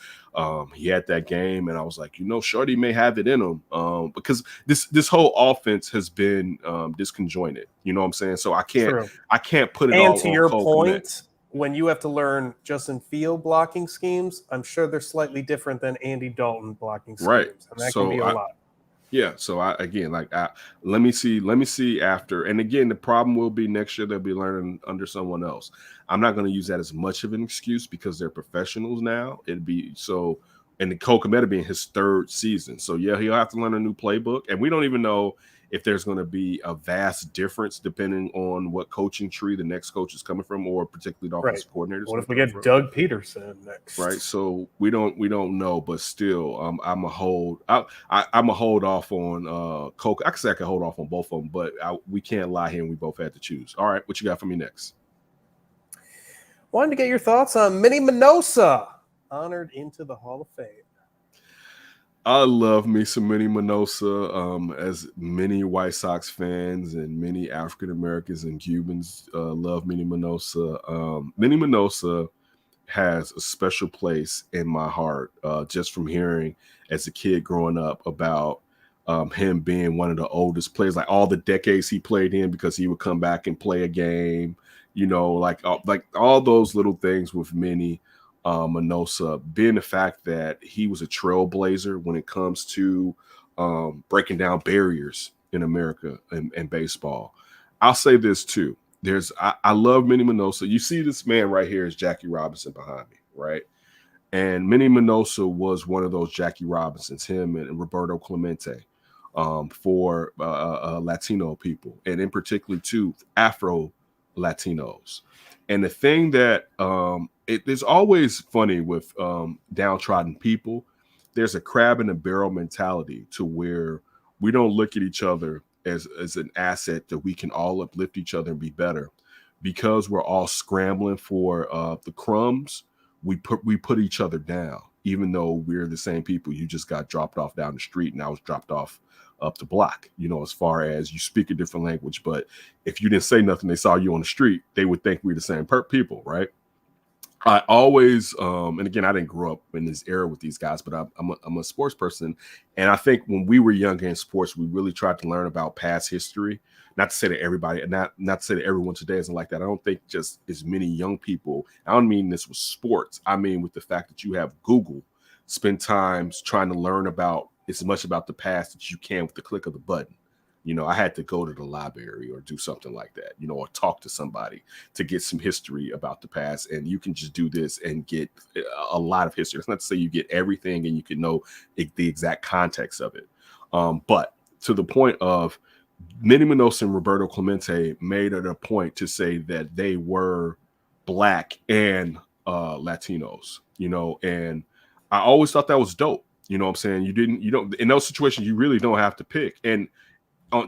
A: He had that game, and I was like, Shorty may have it in him because this whole offense has been disconjointed. You know what I'm saying? So I can't put it all on Cole Kmet. And to your point,
B: when you have to learn Justin Field blocking schemes, I'm sure they're slightly different than Andy Dalton blocking schemes.
A: Right.
B: And that can be a lot.
A: Yeah, so let me see after. And again, the problem will be next year they'll be learning under someone else. I'm not going to use that as much of an excuse because they're professionals now. It'd be so, and the Cole Kmet being his third season. So yeah, he'll have to learn a new playbook. And we don't even know if there's going to be a vast difference depending on what coaching tree the next coach is coming from, or particularly the offensive coordinators.
B: What if we get Doug Peterson next?
A: Right, so we don't know, but still, I'm a hold off on Coke. I could hold off on both of them, but we can't lie here, and we both had to choose. All right, what you got for me next?
B: Wanted to get your thoughts on Minnie Minoso, honored into the Hall of Fame.
A: I love me some Minnie Minoso. As many White Sox fans and many African Americans and Cubans love Minnie Minoso. Minnie Minoso has a special place in my heart just from hearing as a kid growing up about him being one of the oldest players, like all the decades he played in, because he would come back and play a game, You know, like all those little things with Minnie Minoso, being the fact that he was a trailblazer when it comes to breaking down barriers in America and baseball. I'll say this too. I love Minnie Minoso. You see this man right here is Jackie Robinson behind me, right? And Minnie Minoso was one of those Jackie Robinsons, him and Roberto Clemente, for Latino people, and in particular too Afro Latinos. And the thing that it's always funny with downtrodden people, there's a crab in a barrel mentality to where we don't look at each other as an asset that we can all uplift each other and be better. Because we're all scrambling for the crumbs, we put each other down, even though we're the same people. You just got dropped off down the street and I was dropped off up the block, you know, as far as you speak a different language. But if you didn't say nothing, they saw you on the street, they would think we're the same people, right? I always, and again, I didn't grow up in this era with these guys, but I'm a sports person. And I think when we were younger in sports, we really tried to learn about past history. Not to say that everybody, not to say that everyone today isn't like that. I don't think just as many young people, I don't mean this with sports. I mean with the fact that you have Google, spend times trying to learn about as much about the past that you can with the click of the button. You know, I had to go to the library or do something like that, you know, or talk to somebody to get some history about the past. And you can just do this and get a lot of history. It's not to say you get everything and you can know the exact context of it. But to the point of Minnie Minoso and Roberto Clemente made it a point to say that they were Black and Latinos, you know, and I always thought that was dope. You know what I'm saying? You don't, in those situations, you really don't have to pick. And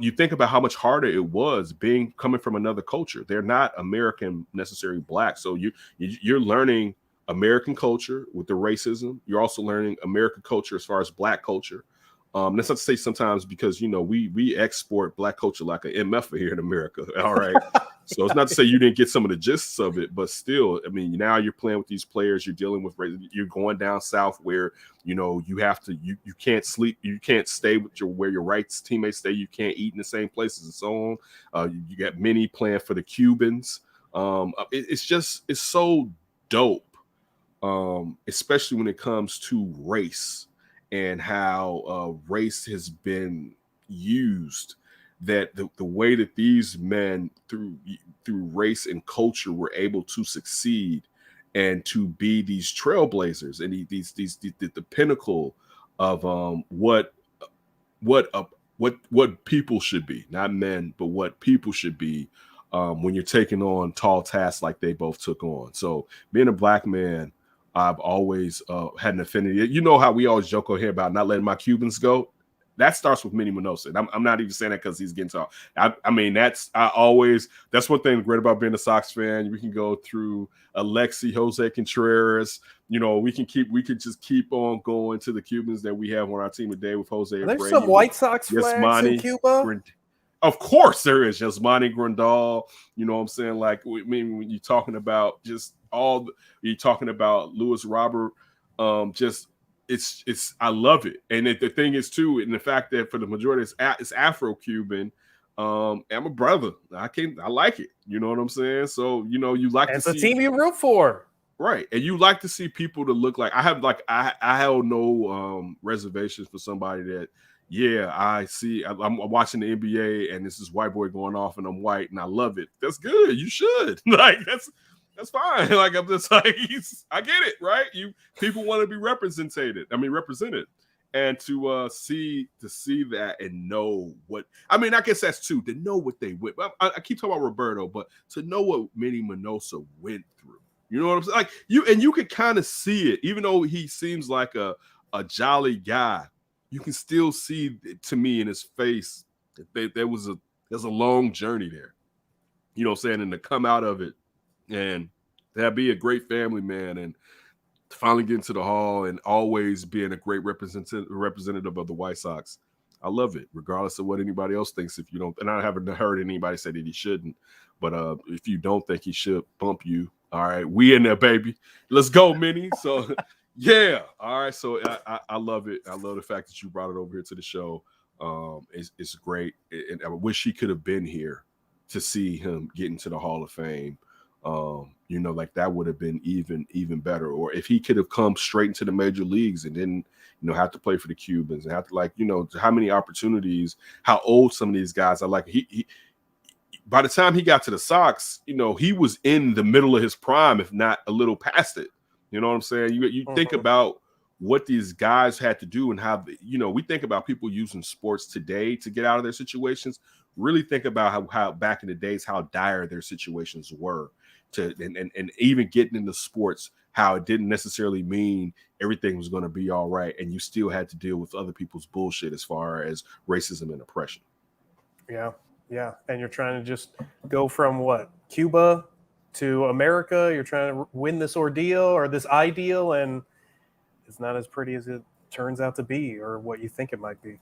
A: you think about how much harder it was coming from another culture. They're not American necessarily Black. So you're learning American culture with the racism. You're also learning American culture as far as Black culture. That's not to say sometimes because, you know, we export Black culture like an MF here in America. All right. So it's not to say you didn't get some of the gists of it, but still, I mean, now you're playing with these players, you're dealing with, you're going down south where, you know, you have to, you can't sleep, you can't stay with where your rights teammates stay, you can't eat in the same places and so on. You got Minnie playing for the Cubans. It's so dope, especially when it comes to race and how race has been used. That the way that these men through race and culture were able to succeed and to be these trailblazers and the pinnacle of what people should be, not men, but what people should be when you're taking on tall tasks like they both took on. So being a Black man, I've always had an affinity. You know how we always joke on here about not letting my Cubans go. That starts with Minnie Minoso. I'm not even saying that because he's getting tall. I mean, that's one thing great about being a Sox fan. We can go through Alexi, Jose Contreras. You know, we could just keep on going to the Cubans that we have on our team today with Jose.
B: There's some White Sox flags in Cuba.
A: Of course there is. Yasmani Grandal. You know what I'm saying? Like, I mean, when you're talking about you're talking about Louis Robert, it's I love it. And the thing is too, and the fact that for the majority it's Afro-Cuban, I'm a brother. I like it. You know what I'm saying? So, you know, you like
B: it's a team you root for.
A: Right. And you like to see people to look like I have no reservations for somebody that, yeah, I'm watching the NBA and this is white boy going off and I'm white and I love it. That's good. You should. Like that's fine. Like I'm just like I get it, right? People want to be represented, and to see that and know what I mean. I guess that's too to know what they went. I keep talking about Roberto, but to know what Minnie Minoso went through. You know what I'm saying? Like you could kind of see it, even though he seems like a jolly guy. You can still see to me in his face that there's a long journey there. You know what I'm saying? And to come out of it and to be a great family man and finally get into the hall and always being a great representative of the White Sox. I love it, regardless of what anybody else thinks. If you don't, and I haven't heard anybody say that he shouldn't, but if you don't think he should, bump you. All right, we in there, baby. Let's go, Minnie. So yeah, all right. So I love it. I love the fact that you brought it over here to the show. It's great, and I wish he could have been here to see him get into the Hall of Fame. You know, like that would have been even better. Or if he could have come straight into the major leagues and didn't, you know, have to play for the Cubans and have to, like, you know, how many opportunities, how old some of these guys are. Like he by the time he got to the Sox, you know, he was in the middle of his prime, if not a little past it. You know what I'm saying? You think about what these guys had to do and how, you know, we think about people using sports today to get out of their situations. Really think about how back in the days, how dire their situations were. And even getting into sports, how it didn't necessarily mean everything was going to be all right, and you still had to deal with other people's bullshit as far as racism and oppression.
B: Yeah, and you're trying to just go from what, Cuba to America. You're trying to win this ordeal or this ideal, and it's not as pretty as it turns out to be, or what you think it might be.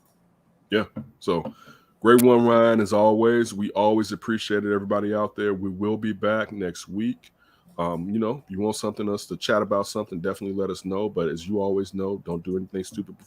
A: Yeah. So great one, Ryan, as always. We always appreciate it, everybody out there. We will be back next week. You know, if you want us to chat about something, definitely let us know. But as you always know, don't do anything stupid before